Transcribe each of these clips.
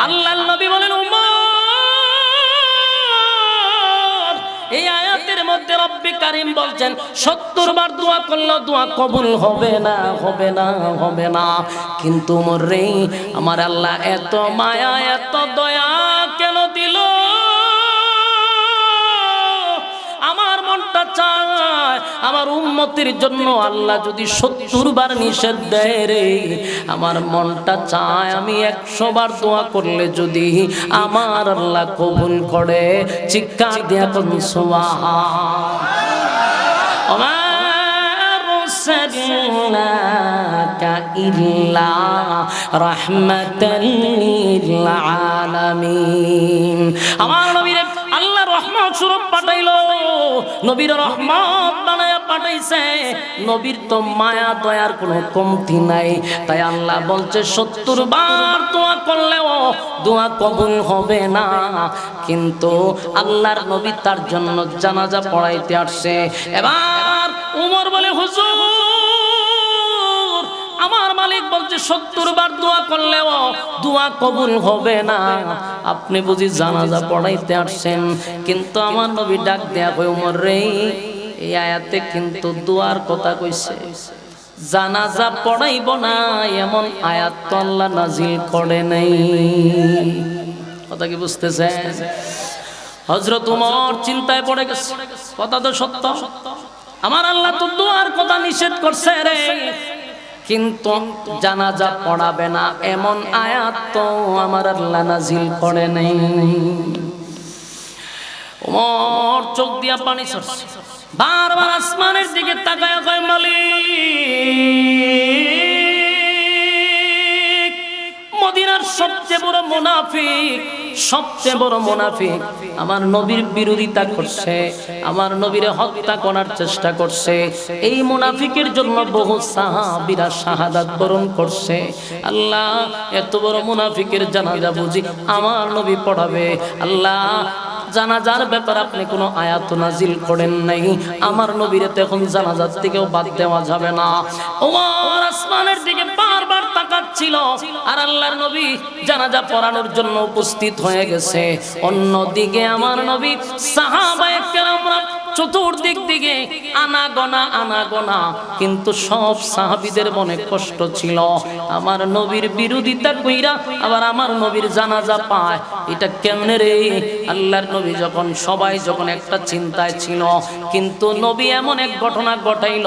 আল্লাহর নবী বলেন উম্মত, এই আয়াতের মধ্যে রব্বে কারীম বলছেন 70 বার দোয়া করলে দোয়া কবুল হবে না, হবে না, হবে না। কিন্তু উমর রে, আমার আল্লাহ এত মায়া এত দয়া কেন দিল? আমার মনটা চায় আমার উম্মতের জন্য আল্লাহ যদি 70 বার নিষেধ দেয় রে, আমার মনটা চায় আমি 100 বার দোয়া করলে যদি আমার আল্লাহ কবুল করে। চিৎকার দিয়া কোন সুবহান। আরসালনাকা ইল্লা রাহমাতাল লিল আলামিন। আমার নবীরে আল্লাহ রহমত স্বরূপ পাঠাইলো, নবীর রহমত বানায়া পাঠাইছে। নবীর তো মায়া দয়ার কোনো কমতি নাই, তাই আল্লাহ বলছে 70 বার দোয়া করলেও দোয়া কবুল হবে না। কিন্তু আল্লাহর নবী তার জন্য জানাজা পড়াইতে আসছে। এবার উমর বলে, হুজুর আমার মালিক বলছে 70 বার দোয়া করলেও দোয়া কবুল হবে না, আপনি বুঝি জানাজা পড়াইতে আসছেন? কিন্তু আমার নবী ডাক দেয়া কই, উমর রে, এই আয়াতে কিন্তু দোয়ার কথা কইছে, জানাজা পড়াইব না এমন আয়াত তো আল্লাহ নাজিল করে নাই। কথা কি বুঝতেছেন? হযরত উমর চিন্তায় পড়ে গেছে। কথা তো সত্য, আমার আল্লাহ তো দোয়ার কথা নিষেধ করছে রে, কিন্তু জানাজা পড়াবে না এমন আয়াত তো আমার আল্লাহ নাজিল করে নাই। ওমর চোখ দিয়া পানি ঝরছে, বারবার আসমানের দিকে তাকায় কয়, মালিক, মদিনার সবচেয়ে বড় মুনাফিক, সবচেয়ে বড় মুনাফিক আমার নবীর বিরোধিতা করছে, আমার নবীরে হত্যা করার চেষ্টা করছে। এই মুনাফিকের জন্য বহু সাহাবীরা শাহাদাত বরণ করছে। আল্লাহ, এত বড় মুনাফিকের জানাজা বুঝি আমার নবী পড়াবে? আল্লাহ, জানাজার ব্যাপারে আপনি কোনো আয়াত নাজিল করেন নাই, আমার নবীরে তো এখন জানাজার থেকেও বাদ দেওয়া যাবে না। ওমর আসমানের দিকে বারবার তাকাচ্ছিল, আর আল্লাহর নবী জানাজা পড়ানোর জন্য উপস্থিত হয়ে গেছে। অন্যদিকে আমার নবী সাহাবায়ে কেরামরা চতুর্দিক দিকে আনাগোনা, কিন্তু সব সাহাবীদের মনে কষ্ট ছিল। আমার নবীর বিরোধিতা কইরা আবার আমার নবীর জানাজা পায়, এটা কেমনে রে? আল্লাহর নবী যখন সবাই যখন একটা চিন্তায় ছিল, কিন্তু নবী এমন এক ঘটনা ঘটাইল,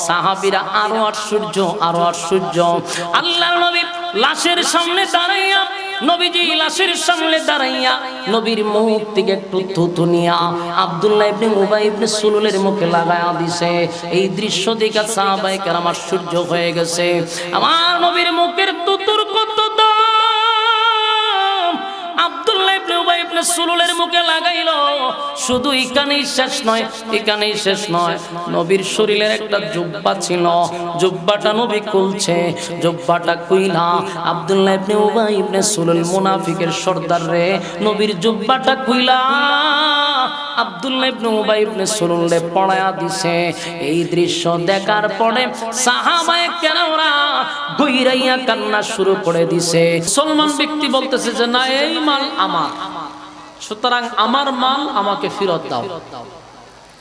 সাহাবীরা আরো আশ্চর্য, আরো আশ্চর্য। আল্লাহর নবী লাশের সামনে দাঁড়াইয়া, নবীজি লাশের সামনে দাঁড়াইয়া নবীর মুখ থেকে একটু থুথু নিয়া আব্দুল্লাহ ইবনে উবাই ইবনে সুলুলের মুখে লাগায়া দিছে। এই দৃশ্য দেখে সাহাবায়ে কেরাম আশ্চর্য হয়ে গেছে। আমার নবীর মুখের থুতুর কত দাম! আব্দুল্লাহ ইবনে উবাই ইবনে সুলুলের মুখে লাগাইলো। শুধু এখানেই শেষ নয়, এখানেই শেষ নয়, নবীর শরীরের একটা জুব্বা ছিল, জুব্বাটা নবী খুলছে, জুব্বাটা কইলা আব্দুল্লাহ ইবনে উবাই ইবনে সুলুল মুনাফিকের সর্দার রে, নবীর জুব্বাটা কইলা আব্দুল্লাহ ইবনে উবাই ইবনে সুলুলে পড়ায়া দিছে। এই দৃশ্য দেখার পরে সাহাবায়ে কেরামরা গইরাইয়া কান্না শুরু করে দিছে। মুসলমান ব্যক্তি বলতেছে যে না, এই মাল আমার, সুতরাং আমার মাল আমাকে ফেরত দাও।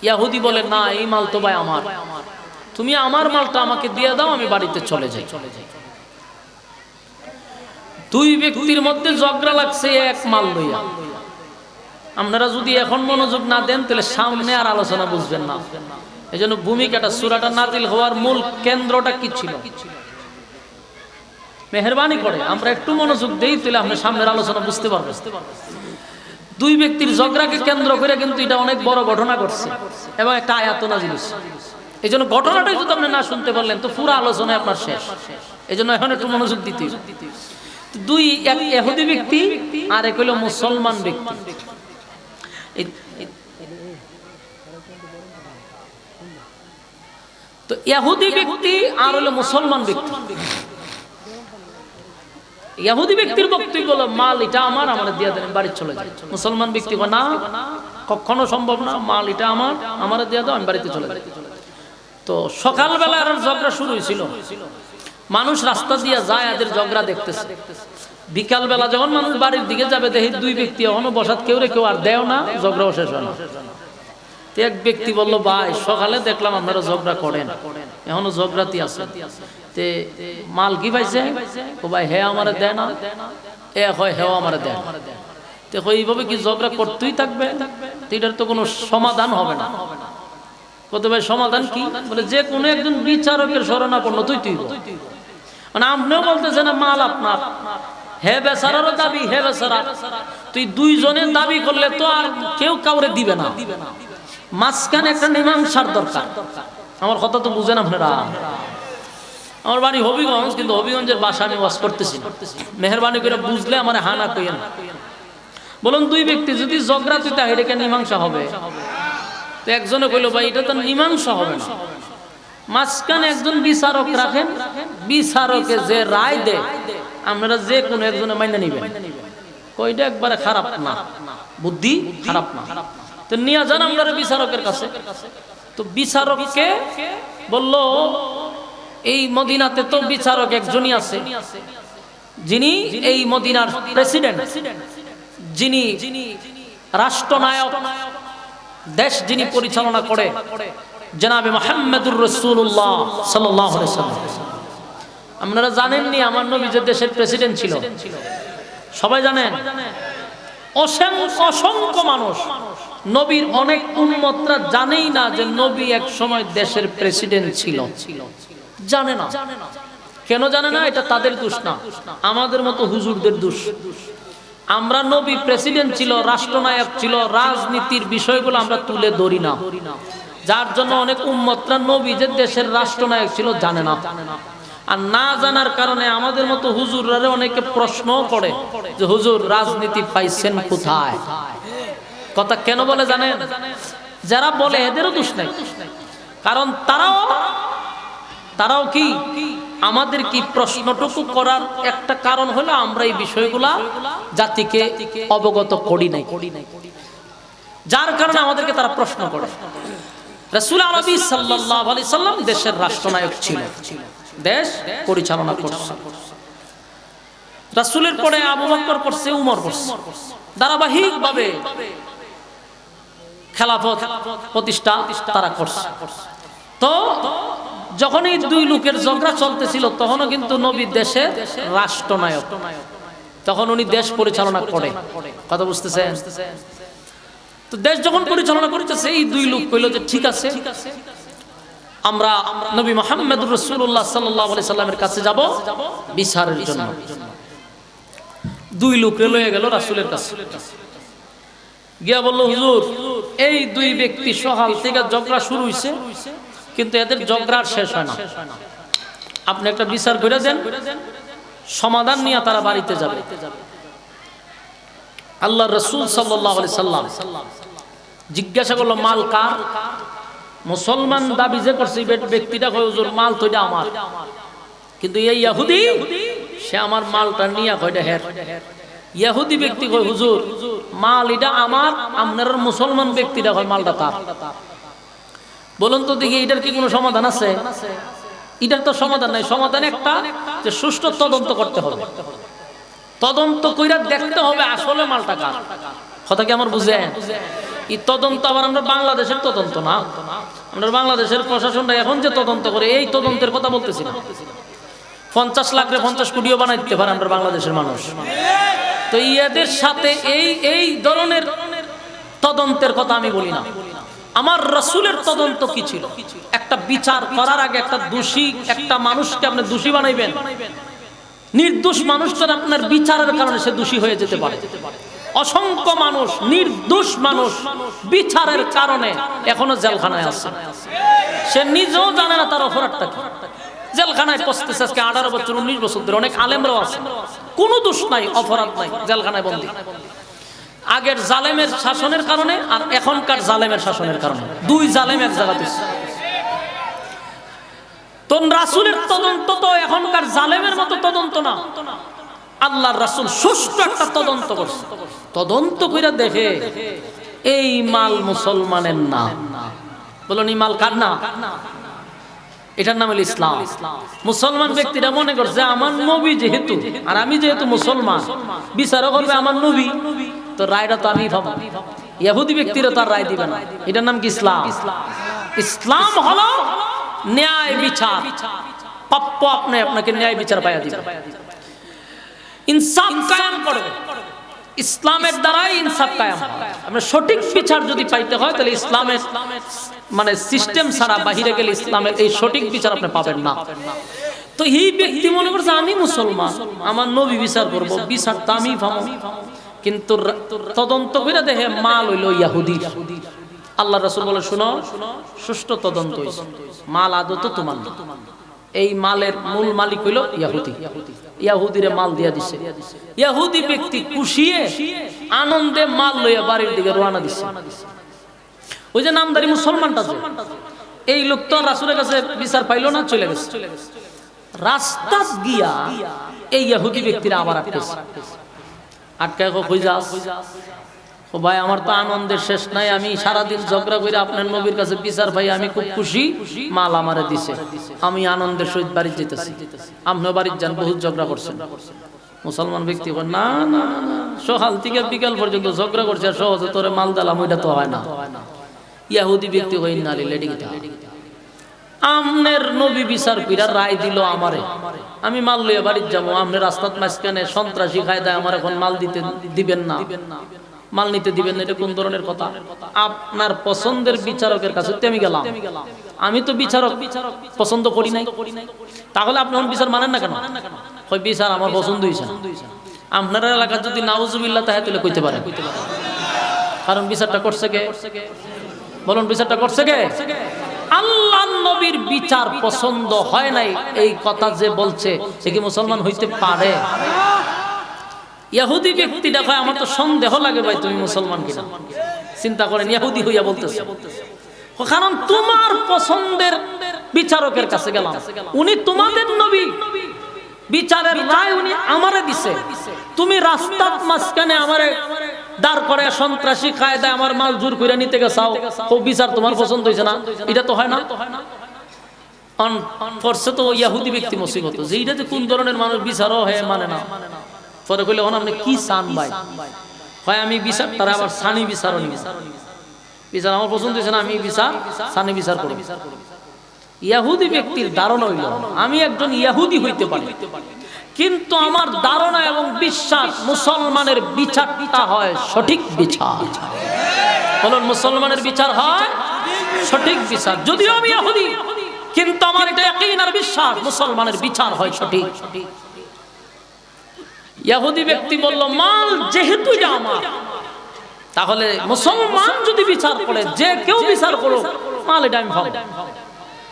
ইহুদি বলে, না, এই মাল তো ভাই আমার, তুমি আমার মালটা আমাকে দিয়ে দাও, আমি বাড়িতে চলে যাই। দুই ব্যক্তির মধ্যে ঝগড়া লাগছে এক মাল লইয়া। আপনারা যদি এখন মনোযোগ না দেন তাহলে সামনে আর আলোচনা বুঝবেন না। এই জন্য ভূমিকাটা, সূরাটা নাজিল হওয়ার মূল কেন্দ্রটা কি ছিল, মেহেরবানি করে আমরা একটু মনোযোগ দেই, তাহলে আপনি সামনের আলোচনা বুঝতে পারবেন। দুই ব্যক্তির ঝগড়াকে কেন্দ্র করে কিন্তু এটা অনেক বড় ঘটনা ঘটছে এবং একটা আয়াত নাজিল হয়েছে। এই জন্য ঘটনাটাই যদি আপনি না শুনতে পারলেন তো পুরো আলোচনায় আপনার শেষ। এই জন্য এখন একটু মনোযোগ দিতে হবে। দুই, এক ইহুদি ব্যক্তি আর এক হলো মুসলমান ব্যক্তি। তো ইহুদি ব্যক্তি আর হলো মুসলমান ব্যক্তি। ইহুদি ব্যক্তির বক্তব্য হলো, মাল এটা আমার, আমারে দিয়ে দেন, বাড়ি চলে যাই। মুসলমান ব্যক্তি বলে, না, কখনো সম্ভব না, মাল এটা আমার, আমারে দিয়ে দাও, আমি বাড়িতে চলে যাই। তো সকালবেলা আর ঝগড়া শুরু হয়েছিল, মানুষ রাস্তা দিয়ে যায়, এদের ঝগড়া দেখতেছে। বিকাল বেলা যখন মানুষ বাড়ির দিকে যাবে দেখি দুই ব্যক্তি এখনো বসাত কেউ রে কেউ আর দেও না, ঝগড়াও শেষ হয় না। এক ব্যক্তি বলল, ভাই সকালে দেখলাম আপনারা ঝগড়া করেন, এখনো ঝগড়াতি আছে, তে মাল কি পাইছে? ও ভাই হে আমারে দেয় না, এ হয় হেও আমারে দেয় না। তো এইভাবে কি ঝগড়া করতেই থাকবে? এটার তো কোনো সমাধান হবে না। কত ভাই সমাধান কি? বলে যে কোনো একজন বিচারকের শরণাপন্ন তুই মানে আপনিও বলতেছে না মাল আপনার, হে বেচারারও দাবি হে বেচারা, তুই দুইজনের দাবি করলে তো আর কেউ কাউরে দিবে না, মাঝখানে একটা মীমাংসার দরকার। আমার কথা তো বুঝেন আপনারা? আমার বাড়ি হবিগঞ্জ, কিন্তু হবিগঞ্জের ভাষা আমি ওয়াজ করতেছি না, মেহরবানি করে বুঝলে আমার হানা কইেন। বলুন দুই ব্যক্তি যদি ঝগড়া তুই তা এটাকে মীমাংসা হবে? তো একজনে কইল, ভাই এটা তো মীমাংসা হবে না, মাঝখানে একজন বিচারক রাখেন, বিচারকে যে রায় দেয় আপনারা যে কোনো একজনে মাইনে নিবেন। কইটা একবারে খারাপ না, বুদ্ধি খারাপ না, তো নিয়ে যান আপনারা বিচারকের কাছে। তো বিচারককে বলল, এই মদিনাতে তো বিচারক একজনই আছে, যিনি এই মদিনার প্রেসিডেন্ট, যিনি রাষ্ট্রনায়ক, দেশ যিনি পরিচালনা করে, জনাবে মুহাম্মদুর রাসূলুল্লাহ সাল্লাল্লাহু আলাইহি ওয়াসাল্লাম। আপনারা জানেননি আমার নবী যে দেশের প্রেসিডেন্ট ছিল? সবাই জানেন? অসংখ্য মানুষ, নবীর অনেক উম্মতরা জানেই না যে নবী এক সময় দেশের প্রেসিডেন্ট ছিল, জানে না। কেন জানে না? এটা তাদের দোষ না, আমাদের মতো হুজুরদের দোষ। আমরা নবী প্রেসিডেন্ট ছিল, রাষ্ট্রনায়ক ছিল, রাজনীতির বিষয়গুলো আমরা তুলে ধরি না, যার জন্য অনেক উম্মতরা নবী যে দেশের রাষ্ট্রনায়ক ছিল জানে না। আর না জানার কারণে আমাদের মতো হুজুররা অনেকে প্রশ্ন করে যে হুজুর রাজনীতি পাইছেন কোথায়? কথা কেন বলে জানেন? যারা বলে এদেরও দোষ নাই, কারণ তারাও কি আমাদের কি প্রশ্নটুকু করার একটা কারণ হলো আমরা এই বিষয়গুলা জাতিকে অবগত করি নাই, যার কারণে আমাদেরকে তারা প্রশ্ন করে। রাসূল আরবি সাল্লাল্লাহু আলাইহি সাল্লাম দেশের রাষ্ট্রনায়ক ছিল, দেশ পরিচালনা করছে। রাসূলের পরে আবু বকর করছে, উমর করছে, ধারাবাহিকভাবে খেলাফত প্রতিষ্ঠা তারা করছে। তো যখন এই দুই লোকের ঝগড়া চলতেছিল তখনও কিন্তু নবী দেশের রাষ্ট্রনায়ক, তখন উনি দেশ পরিচালনা করে। কথা বুঝতেছেন? তো দেশ যখন পরিচালনা করতেছে এই দুই লোক কইল যে ঠিক আছে, আমরা নবী মুহাম্মদুর রাসূলুল্লাহ সাল্লাল্লাহু আলাইহি সাল্লামের কাছে যাব বিচারের জন্য। দুই লোক লয়ে গেল রাসূলের কাছে, গিয়া বলল, হুজুর এই দুই ব্যক্তি সকাল থেকে ঝগড়া শুরু হইছে, কিন্তু এদের ঝগড়ার শেষ হয় না, আপনি একটা বিচার করে দেন, সমাধান নিয়ে তারা বাড়িতে যাবে। আল্লাহর রাসূল সাল্লাল্লাহু আলাইহি সাল্লাম জিজ্ঞাসা করলো, মাল কার? মুসলমান দাবি যে করছে ব্যক্তিটা কয়, হুজুর মাল তো এটা আমার, কিন্তু এই ইহুদি সে আমার মালটা নিয়ে কয়টা হের। ইহুদি ব্যক্তি কয়, হুজুর মাল এটা আমার, আপনার মুসলমান ব্যক্তিটা কয় মালটা তার। বলুন তো দেখি এটার কি কোনো সমাধান আছে? এটার তো সমাধান নাই। সমাধান একটা, যে সুষ্ঠু তদন্ত করতে হবে, তদন্ত কইরা দেখতে হবে আসলে মালটা কার। কথা কি আমার বুঝেন? এই তদন্ত আবার আমরা বাংলাদেশের তদন্ত না, আমরা বাংলাদেশের প্রশাসনটা এখন যে তদন্ত করে এই তদন্তের কথা বলতেছি না। 50 লাখ রে 50 কোটিও বানাই দিতে পারে আমরা বাংলাদেশের মানুষ। তো এদের সাথে এই ধরনের তদন্তের কথা আমি বলি না। আমার রাসূলের তদন্ত কি ছিল? একটা বিচার করার আগে একটা দোষী একটা মানুষকে আপনি দোষী বানাইবেন, নির্দোষ মানুষটার আপনার বিচারের কারণে সে দোষী হয়ে যেতে পারে। অসংখ্য মানুষ, নির্দোষ মানুষ বিচারের কারণে এখনো জেলখানায় আছে, সে নিজেও জানে না তার অপরাধটা কি। জেলখানায় পচতেছে আজকে 18 বছর 19 বছর ধরে। অনেক আলেমরাও আছে, কোনো দোষ নাই, অপরাধ নাই, জেলখানায় বন্দী। আগের জালেমের শাসনের কারণে আর এখনকার জালেমের শাসনের কারণে, দুই জালেম এক জায়গাতে। তো রাসূলের তদন্ত তো এখনকার জালেমের মতো তদন্ত না। আল্লাহর রাসূল সুষ্ঠু একটা তদন্ত করছে, তদন্ত কইরা দেখে এই মাল মুসলমানের না। বলুন এই মাল কার না? এটার নাম হলো ইসলাম। মুসলমান ব্যক্তিরা মনে করছে আমার নবী যেহেতু আর আমি যেহেতু মুসলমান, বিচারও করবে আমার নবী, তো রায়টা তো আমি পাবো। ইহুদি ব্যক্তিরা তার রায় দিবে না। এটার নাম কি ইসলাম? ইসলাম হলো ন্যায় বিচার, প্রাপ্য আপনাকে ন্যায় বিচার পাইয়া দিবে, ইনসাফ কায়েম করবে। ইসলামের দ্বারাই ইনসাফ কায়েম হয়। আমরা সঠিক বিচার যদি পাইতে হয় তাহলে ইসলামের মানে সিস্টেম ছাড়া বাহিরে গেলে ইসলামের এই সঠিক বিচার আপনি পাবেন না। তো এই ব্যক্তি মনে করছে আমি মুসলমান, আমার নবী বিচার করব, বিচারটা আমি পাবো। কিন্তু তদন্ত করে দেখে মাল হইল ইহুদি। আল্লাহ রাসূল বলে শুনো, সুষ্ঠু তদন্ত হইছে, মাল আদত তোমার না, এই মালের মূল মালিক হইল ইহুদি। ইহুদিরে মাল দিয়া দিছে। ইহুদি ব্যক্তি খুশিয়ে আনন্দে মাল লইয়া বাড়ির দিকে রওনা দিছে। ওই যে নামদারি মুসলমানটা, এই লোক তো রাসূলের কাছে বিচার পাইলো না, চলে গেছে। রাস্তা গিয়া এই ইহুদি ব্যক্তিরা আবার আটকায় কই যাস? ও ভাই, আমার তো আনন্দের শেষ নাই, আমি সারাদিন ঝগড়া করে আপনার নবীর কাছে বিচার পাই, আমি খুব খুশি, মাল আমারে দিছে, আমি আনন্দের সহিত বাড়ি যেতেছি। আপনিও বাড়ির যান, বহুত ঝগড়া করছেন। মুসলমান ব্যক্তি বলেন না না না, সকাল থেকে বিকাল পর্যন্ত ঝগড়া করছে, আর সহজে তোরে মাল দিলাম, ওইটা তো হয় না। ইহুদি ব্যক্তি কই না রে লেডিটা, আমনের নবী বিচার কইরা রায় দিল আমারে, আমি মাল লইয়া বাড়ি যাবো, আপনি রাস্তার মাঝখানে সন্ত্রাসী কায়দায় আমার এখন মাল দিবেন না, মাল নিতে দিবেন না, এটা কোন ধরনের কথা? আপনার পছন্দের বিচারকের কাছে আমি গেলাম, আমি তো বিচারক পছন্দ করি নাই, তাহলে আপনি বিচার মানেন না কেন? কই বিচার আমার পছন্দ হইছে না। আপনার এলাকার যদি নাউজুবিল্লাহ তাহে তাহলে কইতে পারেন, কারণ বিচারটা করছে কে? বলুন, বিচারটা করছে কে? আল্লাহর নবীর বিচার পছন্দ হয় নাই, এই কথা যে বলছে সে কি মুসলমান হইতে পারে? ইহুদি ব্যক্তিটা কয় আমার তো সন্দেহ লাগে ভাই, তুমি মুসলমান কিনা। চিন্তা করেন, ইহুদি হইয়া বলতেছে, কারণ তোমার পছন্দের বিচারকের কাছে গেলাম, উনি তোমাদের নবী, বিচারের রায় উনি আমারে দিছে, তুমি রাস্তার মাঝখানে আমারে দাঁড় করে সন্ত্রাসী কায়দায় আমার মাল জোর করে নিতে গেছাও, ও বিচার তোমার পছন্দ হইছে না, এটা তো হয় না। করছে তো ইহুদি ব্যক্তি মুসিবত, যে এটা যে কোন ধরনের মানুষ বিচারও হয় মানে না। পরে কইলে আপনি কি চান ভাই? হয় আমি বিচার, তারা আবার সানি বিচারও নিব, বিচার আমার পছন্দ হয়েছে না, আমি বিচার সানি বিচার করব। ইহুদি ব্যক্তির ধারণা হইল আমি একজন ইহুদি হইতে পারি, কিন্তু আমার ধারণা এবং বিশ্বাস মুসলমানের বিচারটা হয় সঠিক বিচার। বলুন, মুসলমানের বিচার হয় সঠিক বিচার। যদিও আমি ইহুদি, কিন্তু আমার এটা ইয়াকিন আর বিশ্বাস মুসলমানের বিচার হয় সঠিক। ইহুদি ব্যক্তি বলল মাল যেহেতু এটা আমার, তাহলে মুসলমান যদি বিচার করে, যে কেউ বিচার করো, মাল এটা আমি পাবো।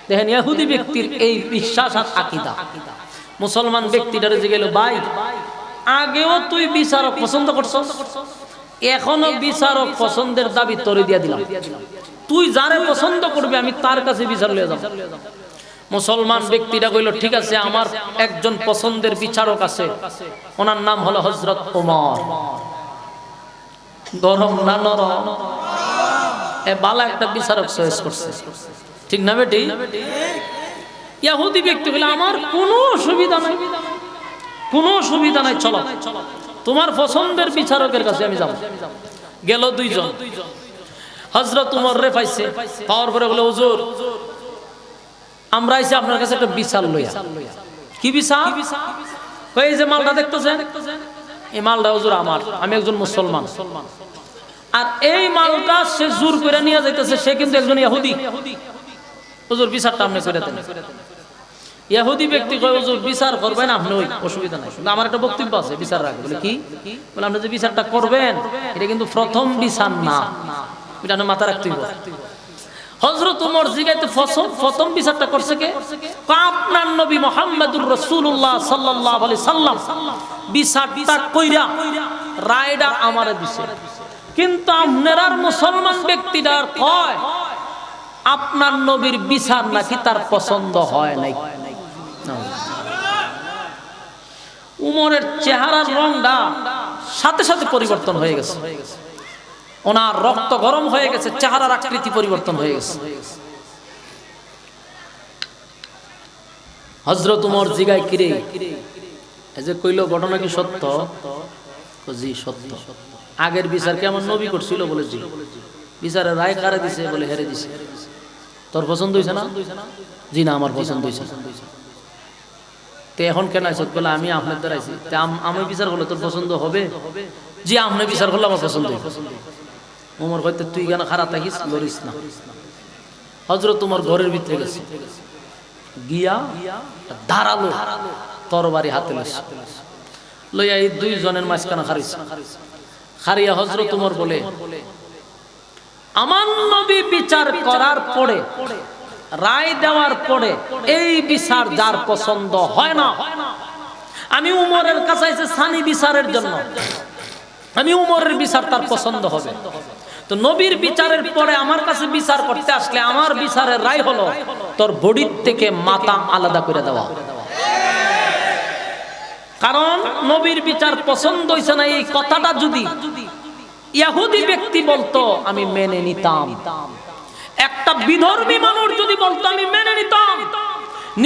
দেখেন ইহুদি ব্যক্তির এই বিশ্বাস আর আকীদা। মুসলমান ব্যক্তিটারে যে গেল, ভাই আগেও তুই বিচারক পছন্দ করছস, এখনো বিচারক পছন্দের দাবি তোরে দিয়া দিলাম, তুই যারে পছন্দ করবি আমি তার কাছে বিচার লইয়া যাব। মুসলমান ব্যক্তিটা কইল ঠিক আছে, আমার একজন পছন্দের বিচারক আছে, ওনার নাম হলো হযরত ওমর। গরম না নরম? এ বালা একটা বিচারক চয়েস করছে, ঠিক না বেটি? ইহুদি ব্যক্তি বলে আমার কোনো অসুবিধা নাই, কোনো অসুবিধা নাই, চলো তোমার পছন্দের বিচারকের কাছে আমি যাব। গেল দুইজন, হযরত ওমর রে পাইছে, পাওয়ার পরে বলে হুজুর আমরা আইছি আপনার কাছে একটা বিচার লইয়া। কি বিচার? কই যে মালটা দেখতেছেন, এই মালটা হুজুর আমার, আমি একজন মুসলমান, আর এই মালটা সে জোর করে নিয়ে যাইতেছে, সে কিন্তু একজন ইহুদি। হুজুর বিচারটা আপনি করে দেন। ইহুদি ব্যক্তি কয় হুজুর বিচার করবেন আপনি, ওই অসুবিধা নাই, কিন্তু আমার একটা বক্তব্য আছে, বিচার রাখবেন। বলে কি? বলে আপনি যে বিচারটা করবেন এটা কিন্তু প্রথম বিচার না, এটা মাথা রাখতে হবে। হযরত ওমর জিগাইতে প্রথম বিচারটা করছে কে? আপনার নবী মুহাম্মদুর রাসূলুল্লাহ সাল্লাল্লাহু আলাইহি সাল্লাম বিচারটা কইরা রায়টা আমারে দিছে, কিন্তু আপনার আর মুসলমান ব্যক্তিটার কয় আপনার নবীর বিচার নাকি তার পছন্দ হয় নাই। উমরের চেহারার রংটা সাথে সাথে পরিবর্তন হয়ে গেছে, ওনার রক্ত গরম হয়ে গেছে, চেহারার আকৃতি পরিবর্তন হয়ে গেছে। হযরত ওমর জিগায় কিরে এই যে কইলো ঘটনা কি সত্য? জি সত্য। আগের বিচার কি আমার নবী করছিল? বলে জি। বিচারের রায় কারে দিছে? বলে হেরে দিছে। তোর পছন্দ হইছে না? জি না, আমার পছন্দ হইছে। তে এখন কেন আইছ? বলে আমি আপনার দ্বারা আইছি। তে আমি বিচার করলে তোর পছন্দ হবে? জি, আপনি বিচার করলে আমার পছন্দ হবে। ওমর কইতে তুই কেন খারাপ থাকিস, লড়িস না। হযরত ওমর ঘরের ভিতরে গেছে, গিয়া ধারালো তরবারি হাতে লইয়া এই দুইজনের মাঝখানে খারিস। খারিয়া হযরত ওমর বলে, আমার নবী বিচার করার পরে, রায় দেওয়ার পরে এই বিচার যার পছন্দ হয় না, আমি উমরের কাছে এসে সানি বিচারের জন্য, আমি উমরের বিচার তার পছন্দ হবে। তো নবীর বিচারের পরে আমার কাছে বিচার করতে আসলে আমার বিচারের রায় হলো তোর বডির থেকে মাথা আলাদা করে দেওয়া। কারণ নবীর বিচার পছন্দ হইছে না, এই কথাটা যদি ইহুদি ব্যক্তি বলতো আমি মেনে নিতাম, একটা বিধর্মী মানুষ যদি বলতো আমি মেনে নিতাম।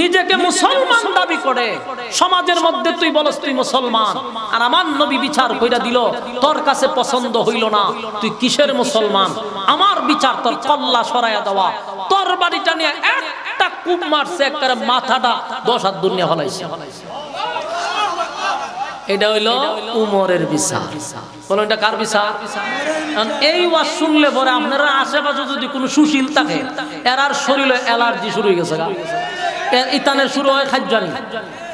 নিজেকে মুসলমান দাবি করে সমাজের মধ্যে তুই বলস তুই মুসলমান, আর আমার নবী বিচার কইরা দিল তোর কাছে পছন্দ হইল না, তুই কিসের মুসলমান? আমার বিচার তোর কল্লা সরাইয়া দেওয়া, তোর বাড়িটা নিয়ে একটা কূপ মারছে, একটা মাথাটা 10 হাত দূর নিয়ে ফলাইছে। এটা হইলো উমরের বিচার। বলেন এটা কার বিচার? এই ওয়াজ শুনলে পরে আপনারা আশেপাশে যদি কোনো সুশীল থাকে, এরার শরীরে অ্যালার্জি শুরু হয়ে গেছে, ইতানের শুরু হয় খাদ্যানি।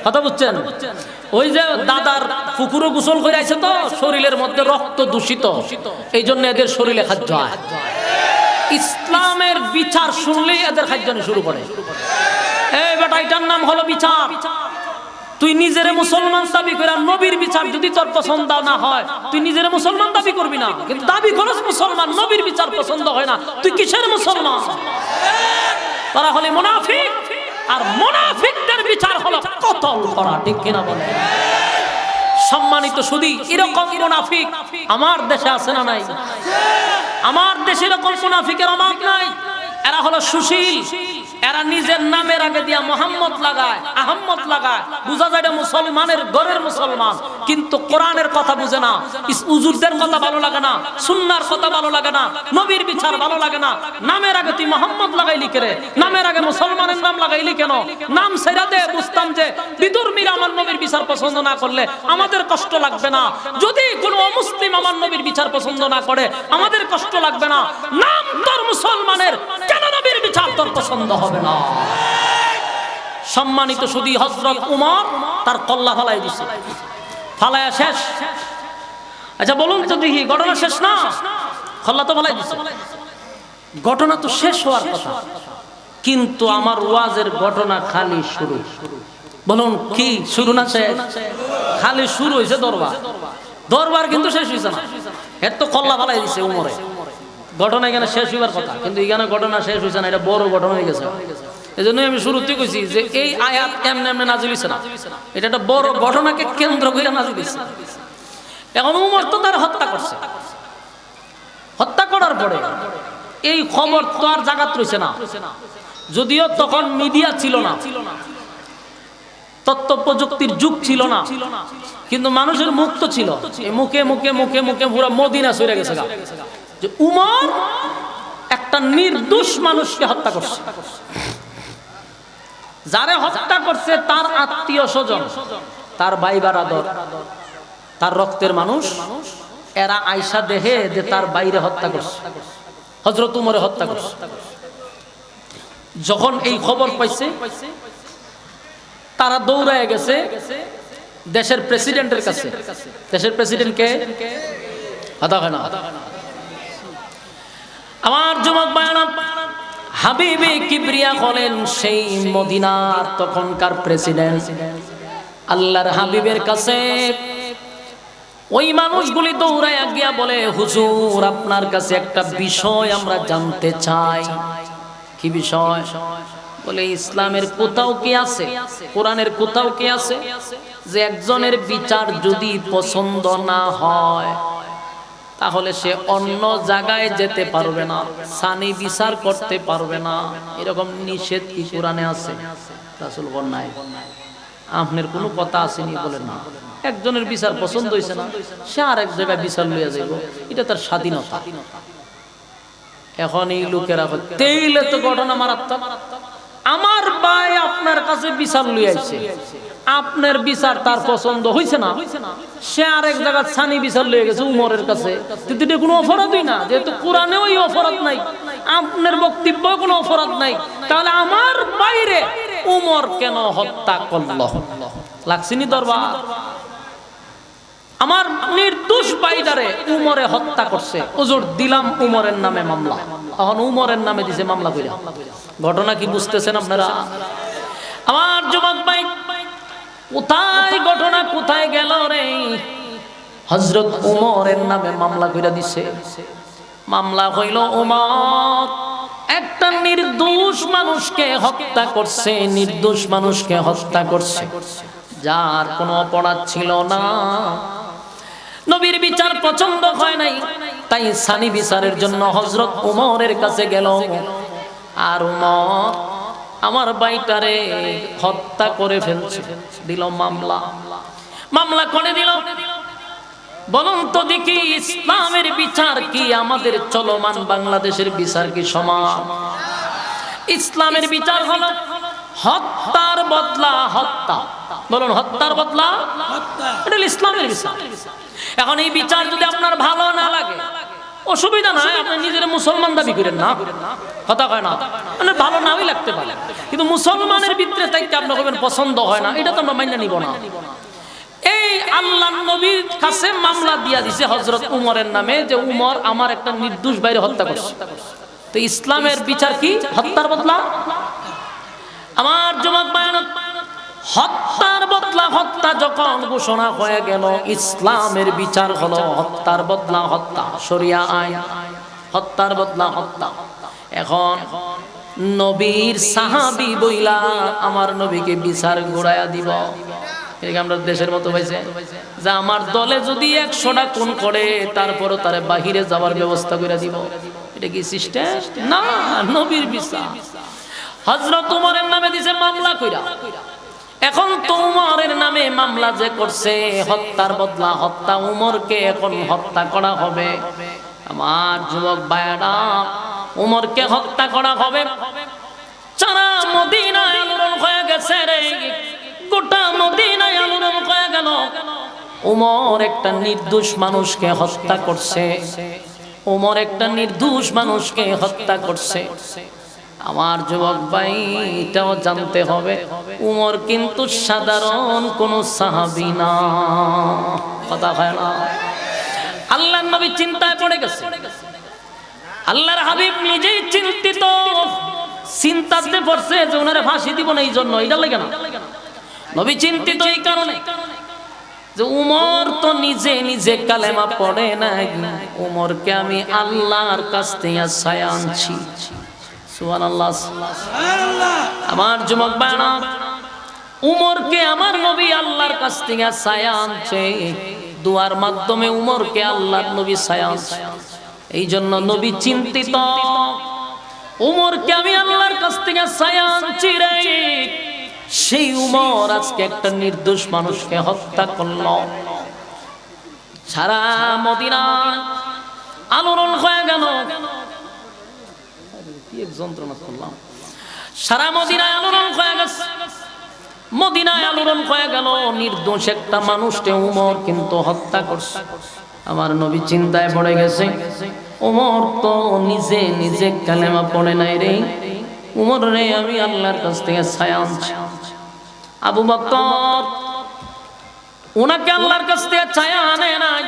কথা বুঝছেন? ওই যে দাদার পুকুরও গোসল করে আইছে তো শরীরের মধ্যে রক্ত দূষিত, এই জন্য এদের শরীরে খাদ্য হয়। ইসলামের বিচার শুনলেই এদের খাদ্যানি শুরু করে। এই বেটা, এটার নাম হলো বিচার। তুই নিজের মুসলমান দাবি করে, নবীর বিচার যদি তোর পছন্দ না হয় তুই নিজের মুসলমান দাবি করবি না, কিন্তু দাবি করস মুসলমান, নবীর বিচার পছন্দ হয় না, তুই কিসের মুসলমান? তারা হলে মুনাফিক, আর মুনাফিকদের বিচার হলো কতল করা। ঠিক কিনা বলে? সম্মানিত শুধু এরকম মুনাফিক আমার দেশে আছে না নাই? আমার দেশে এরকম মুনাফিকের অভাব নাই। এরা হলো সুশীল, এরা নিজের নামের আগে দিয়া মোহাম্মদ লাগায়, আহম্মদ লাগায়, বুঝা যায় এটা মুসলমানের ঘরের মুসলমান, কিন্তু কোরআনের কথা বুঝে না, হুজুরদের কথা ভালো লাগে না, সুন্নাহর কথা ভালো লাগে না, নবীর বিচার ভালো লাগে না। নামের আগে তুই মোহাম্মদ লাগাইলি কেন? নামের আগে মুসলমানের নাম লাগাইলি কেন? নাম ছেড়ে দে। বুঝতাম যে বিধর্মীরা আমার নবীর বিচার পছন্দ না করলে আমাদের কষ্ট লাগবে না, যদি কোনো অমুসলিম আমার নবীর বিচার পছন্দ না করে আমাদের কষ্ট লাগবে না। নাম তোর মুসলমানের, কেন নবীর বিচার তোর পছন্দ হবে না? সম্মানিত শুধু হযরত উমর তার কল্লা ফালাই দিছে, ফালায়া শেষ। আচ্ছা বলুন তো দেখি, ঘটনা শেষ না? কল্লা তো ফালাই দিছে, ঘটনা তো শেষ হওয়ার কথা, কিন্তু আমার ওয়াজের ঘটনা খালি শুরু। বলুন কি শুরু না শেষ? খালি শুরু হয়েছে দরবার, দরবার কিন্তু শেষ হয়েছে না। এর তো কল্লা ফালাই দিছে উমরে। ঘটনা এখানে শেষ হইবার কথা, কিন্তু এখানে ঘটনা শেষ হয়েছে না, এটা বড় ঘটনা হয়ে গেছে। এই জন্যই আমি শুরুতে কইছি যে এই আয়াত এমনি এমনি নাজিল হইছে না, এটা একটা বড় ঘটনাকে কেন্দ্র করে নাজিল হইছে। এখন উমর তো তার হত্যা করছে, হত্যা করার পরে এই খবর তো আর জাগাত রইছে না, যদিও তখন মিডিয়া ছিল না, তথ্য প্রযুক্তির যুগ ছিল না, কিন্তু মানুষের মুখ তো ছিল। এই মুখে মুখে মুখে মুখে পুরো মদিনা সরে গেছে যে উমর একটা নির্দোষ মানুষকে হত্যা করছে। যারে হত্যা করছে তার আত্মীয় স্বজন, তার ভাই বারাদর, তার রক্তের মানুষ, এরা আয়সা দেহে যে তার বাইরে হত্যা করছে, হযরত উমরে হত্যা করছে। যখন এই খবর পাইছে তারা দৌড়ায় গেছে দেশের প্রেসিডেন্টের কাছে। দেশের প্রেসিডেন্ট কে? আমার যুবক ভাইরা, হাবিবে কিবরিয়া হলেন সেই মদিনার তখনকার প্রেসিডেন্ট। আল্লাহর হাবিবের কাছে ওই মানুষগুলি দৌড়ায় গিয়া বলে, হুজুর আপনার কাছে একটা বিষয় আমরা জানতে চাই। কি বিষয়? বলে ইসলামের কোথাও কি আছে, কোরআনের কোথাও কি আছে যে একজনের বিচার যদি পছন্দ না হয় তাহলে সে অন্য জায়গায় যেতে পারবে না, সানি বিচার করতে পারবে না। এরকম নিষেধ কি কোরআনে আছে? রাসূল বলেন আপনার কোনো কথা আসেনি বলে না। একজনের বিচার পছন্দ হয়েছে না, সে আর এক জায়গায় বিচার লইয়া যাইব, এটা তার স্বাধীনতা। এখন এই লোকেরা তেইলে তো ঘটনা মারাত্মক। আমার ভাই আপনার কাছে বিচার লইয়াছে, আপনার বিচার তার পছন্দ হইছে না, সে আরেক জায়গা ছানি বিচার লয়ে গেছে উমরের কাছে। এটা কোনো অপরাধই না, যেহেতু কোরআনেও এই অপরাধ নাই, আপনার বক্তব্য কোনো অপরাধ নাই, তাহলে আমার বাইরে উমর কেন হত্যা করল? লাগছিনি দরবার? আমার নির্দোষ বাইদারে উমরে হত্যা করছে, হুজুর দিলাম উমরের নামে মামলা। এখন উমরের নামে দিছে মামলা কইরা। ঘটনা কি বুঝতেছেন আপনারা? আমার যুবক ভাই, কোথায় ঘটনা কোথায় গেল রে? হযরত উমরের নামে মামলা কইরা দিছে। মামলা হইল উমর একটা নির্দোষ মানুষকে হত্যা করছে, নির্দোষ মানুষকে হত্যা করছে, যার কোনো অপরাধ ছিল না। নবীর বিচার পছন্দ হয় নাই, তাই সানি বিচারের জন্য হযরত উমরের কাছে গেল। আর উমর আমার বাইটারে হত্যা করে ফেলছে, দিল মামলা। মামলা করে দিল। বলুন তো দেখি, ইসলামের বিচার কি আমাদের চলমান বাংলাদেশের বিচার কি সমান? ইসলামের বিচার হলো হত্যার বদলা হত্যা। বলুন, হত্যার বদলা হত্যা, এটা ইসলামের বিচার। এখন এই বিচার যদি আপনার ভালো না লাগে, অসুবিধা নাই, আপনি নিজের মুসলমান দাবি করেন না, কথা কয় না, মানে ভালো নাও লাগতে পারে, কিন্তু মুসলমানের ভিতরে তাইতে আপনি বলবেন পছন্দ হয় না, এটা তো আমরা মাইনা নিব না। এই আল্লাহর নবীর কাছে মামলা দিয়া দিছে হযরত উমরের নামে, যে উমর আমার একটা নির্দোষ বাইরে হত্যা করছে। তো ইসলামের বিচার কি? হত্যার বদলা। আমার যুবক ভাই, হত্যার বদলা হত্যা যখন ঘোষণা হয়ে গেল, ইসলামের বিচার হলো হত্যার বদলা হত্যা, শরিয়া আইন, হত্যার বদলা হত্যা। এখন নবীর সাহাবী বইলা আমার নবীকে বিচার ঘুরাইয়া দিব। আমরা দেশের মতো হয়েছে যে আমার দলে যদি 100টা খুন করে, তারপরও তারে বাহিরে যাওয়ার ব্যবস্থা করে দিব। এটা কি সিস্টেম? না, নবীর বিচার। হযরত উমরের নামে দিছে মামলা কইরা। এখন তো উমরের নামে মামলা যে করছে, হত্যার বদলা হত্যা, উমরকে এখন হত্যা করা হবে। আমার যুবক ভাইরা, উমরকে হত্যা করা হবে। সারা মদিনায় আলোড়ন হয়ে গেছে রে, গোটা মদিনায় আলোড়ন হয়ে গেল। উমর একটা নির্দোষ মানুষকে হত্যা করছে, উমর একটা নির্দোষ মানুষকে হত্যা করছে। আমার যুবক ভাই, এটাও জানতে হবে, উমর কিন্তু সাধারণ কোন সাহাবী না, কথা হয় না। আল্লাহর নবী চিন্তায় পড়ে গেছে, আল্লাহর হাবিব নিজেই চিন্তিত, চিন্তাতে পড়ছে যে ওনারে ফাঁসি দিব না, এই জন্য এটা লাগে না। নবী চিন্তিত এই কারণে যে উমর তো নিজে নিজে কালেমা পড়ে নাই, উমরকে আমি আল্লাহর কাছ থেকে ছায়া আনছি। সুবহানাল্লাহ। আমার যুবক বানা, উমরকে আমার নবী আল্লাহর কাছ থেকে ছায়া আনছে, দুয়ার মাধ্যমে উমরকে আল্লাহর নবী ছায়া আনছে। এই জন্য নবী চিন্তিত, উমরকে আমি আল্লাহর কাছ থেকে ছায়া আনছি রে, সেই উমর আজকে একটা নির্দোষ মানুষকে হত্যা করল। সারা মদিনা আলোড়ন হয়ে গেল। যন্ত্রণা করলাম, সারা মদিনায় আলোড়ন হয়ে গেছে, মদিনায় আলোড়ন হয়ে গেল। নির্দোষ একটা মানুষকে উমর কিন্তু হত্যা করছে। আমার নবী চিন্তায় পড়ে গেছে, উমর তো নিজে নিজে কালেমা পড়ে নাই রে, উমর রে আমি আল্লাহর কাছ থেকে ছায়া আনছি। আবু বকর ওনাকে আল্লাহর কাছ থেকে ছায়া আনে নাই,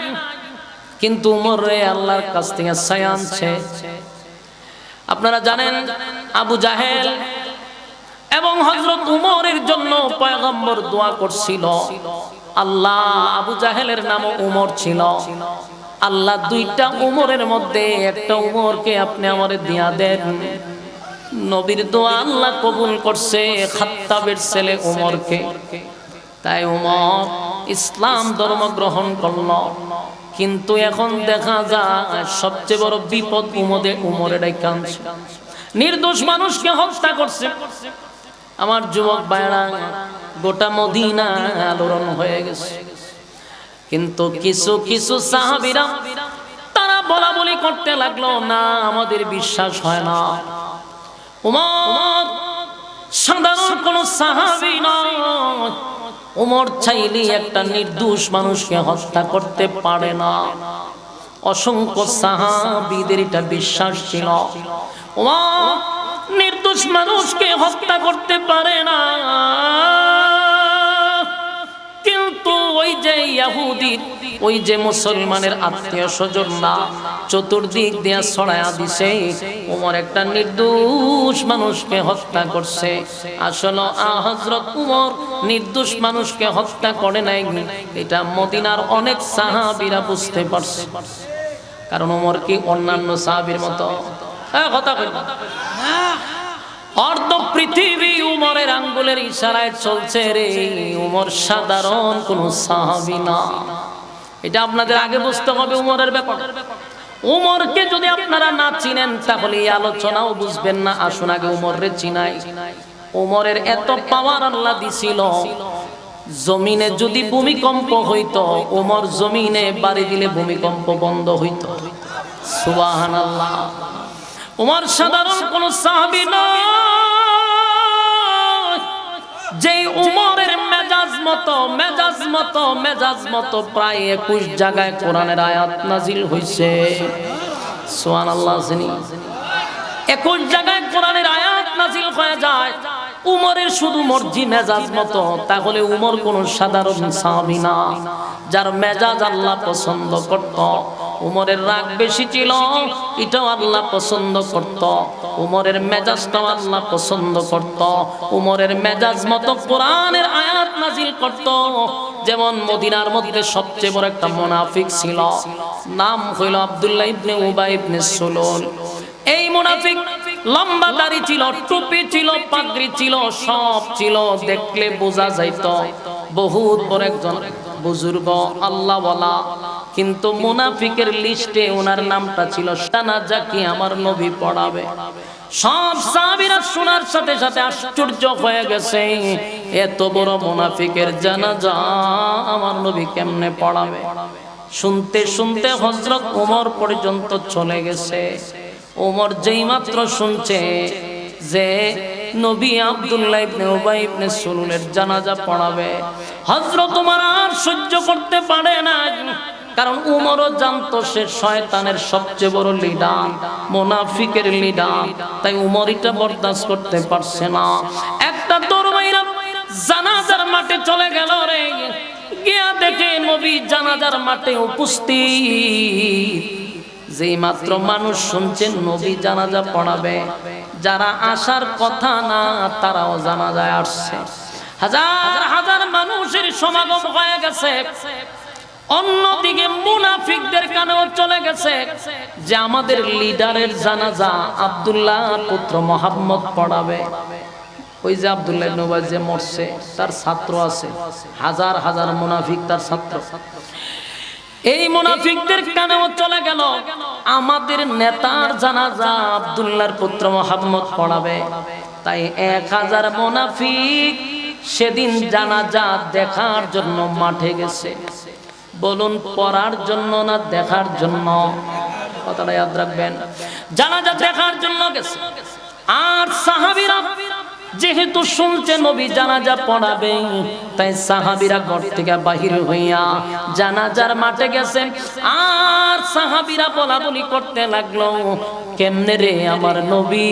কিন্তু উমর রে আল্লাহর কাছ থেকে ছায়া আনছে। আপনারা জানেন, আবু জাহেল এবং হযরত উমরের জন্য পয়গম্বর দোয়া করছিল, আল্লাহ, আবু জাহেলের নাম উমর ছিল, আল্লাহ দুইটা উমরের মধ্যে একটা উমরকে আপনি আমারে দিয়া দেন। নবীর দোয়া আল্লাহ কবুল করছে, খাত্তাবের ছেলে উমরকে। তাই উমর ইসলাম ধর্ম গ্রহণ করল। কিন্তু এখন দেখা যায় সবচেয়ে বড় বিপদ উমরের কাছে। নির্দোষ মানুষকে হত্যা করছে। আমার যুবক ভাইরা, গোটা মদিনা আলোড়ন হয়ে গেছে। কিন্তু কিছু কিছু সাহাবীরা তারা বলা বলি করতে লাগলো, না আমাদের বিশ্বাস হয় না, উমর সাধারণ কোন সাহাবী নয়, উমর চাইলে একটা নির্দোষ মানুষকে হত্যা করতে পারে না। অসংখ্য সাহাবীদের এটা বিশ্বাস ছিল, উমর নির্দোষ মানুষকে হত্যা করতে পারে না। কিন্তু ওই যে ইহুদির, ওই যে মুসলমানের আত্মীয় স্বজনরা চতুর্দিক দিয়ে ছড়ায়া দিছে উমর একটা নির্দোষ মানুষকে হত্যা করছে। আসলে হযরত উমর নির্দোষ মানুষকে হত্যা করে নাই, এটা মদিনার অনেক সাহাবীরা বুঝতে পারছে। কারণ উমর কি অন্যান্য সাহাবীর মতো কথা কই না, অর্ধ পৃথিবী উমরের আঙ্গুলের ইশারায় চলছে রে। উমর সাধারণ কোন সাহাবী না, এটা আপনাদের আগে বুঝতে হবে উমরের ব্যাপার। উমরকে যদি আপনারা না চিনেন তাহলে এই আলোচনাও বুঝবেন না। আসুন আগে উমররে চিনাই। উমরের এত পাওয়ার আল্লাহ দিছিল, জমিনে যদি ভূমিকম্প হইতো উমর জমিনে বাড়ি দিলে ভূমিকম্প বন্ধ হইতো। সুবহানাল্লাহ। উমর সাধারণ কোন সাহাবী নয়, যে উমরের মেজাজ মতো প্রায় 21 জায়গায় কোরআনের আয়াত নাজিল হইছে। সুবহানাল্লাহ। 21 জায়গায় কোরআনের আয়াত নাজিল হয়ে যায়। উমরের শুধু মর্জি মেজাজ মতো, তাহলে উমর কোন সাধারণ সাহাবী না, যার মেজাজ আল্লাহ পছন্দ করত। উমরের রাগ বেশি ছিল, এটাও আল্লাহ পছন্দ করত। উমরের মেজাজটাও আল্লাহ পছন্দ করত। উমরের মেজাজ মতো কোরআনের আয়াত নাজিল করত। যেমন মদিনার মধ্যে সবচেয়ে বড় একটা মুনাফিক ছিল, নাম হইল আব্দুল্লাহ ইবনে উবাই ইবনে সুলুল। এই মুনাফিক লম্বা দাড়ি ছিল, টুপি ছিল, পাগড়ি ছিল, সব ছিল, দেখলে বোঝা যাইত বহুত বড় একজন বুজুর্গ আল্লাহওয়ালা। কিন্তু মুনাফিকের লিস্টে ওনার নামটা ছিল জানাজা কি আমার নবী পড়াবে। সব সাহাবীরা শোনার সাথে সাথে আশ্চর্য হয়ে গেছে, এত বড় মুনাফিকের জানাজা আমার নবী কেমনে পড়াবে। শুনতে শুনতে হযরত ওমর পর্যন্ত চলে গেছে। ওমর যেই মাত্র শুনছে যে নবী আব্দুল্লাহ ইবনে উবাই ইবনে সুলুলের জানাজা পড়াবে, হযরত ওমর আর সহ্য করতে পারে না। কারণ উমরও জানতো সে শয়তানের সবচেয়ে বড় লিডার, মুনাফিকের লিডার। তাই উমর এটা বরদাস্ত করতে পারছে না। একটা দরবাইরা জানাজার মাঠে চলে গেল রে, গিয়া দেখে নবী জানাজার মাঠে উপস্থিত। যেই মাত্র মানুষ শুনছেন নবী জানাজা পড়াবে, যারা আসার কথা না তারাও জানাজায় আসছে। হাজার হাজার মানুষের সমাগম হয়ে গেছে। অন্যদিকে মুনাফিকদের কানেও চলে গেছে যে আমাদের লিডারের জানাজা আব্দুল্লাহ পুত্র মুহাম্মদ পড়াবে। ওই যে আব্দুল্লাহ ইবনে উবাই যে মরছে, তার ছাত্র আছে, হাজার হাজার মুনাফিক তার ছাত্র। এই মুনাফিকদের কানেও চলে গেল আমাদের নেতার জানাজা আব্দুল্লাহর পুত্র মুহাম্মদ পড়াবে। তাই 1000 মুনাফিক সেদিন জানাজা দেখার জন্য মাঠে গেছে। বলুন পড়ার জন্য না দেখার জন্য? কথাটা ইয়াদ রাখবেন। জানাজা দেখার জন্য গেছে। আর সাহাবীরা যেহেতু শুনছে নবী জানাজা পড়াবে, তাই সাহাবীরা ঘর থেকে বাহির হইয়া জানাজার মাঠে গেছে। আর সাহাবীরা বলা বলি করতে লাগলো, কেমনে রে আমার নবী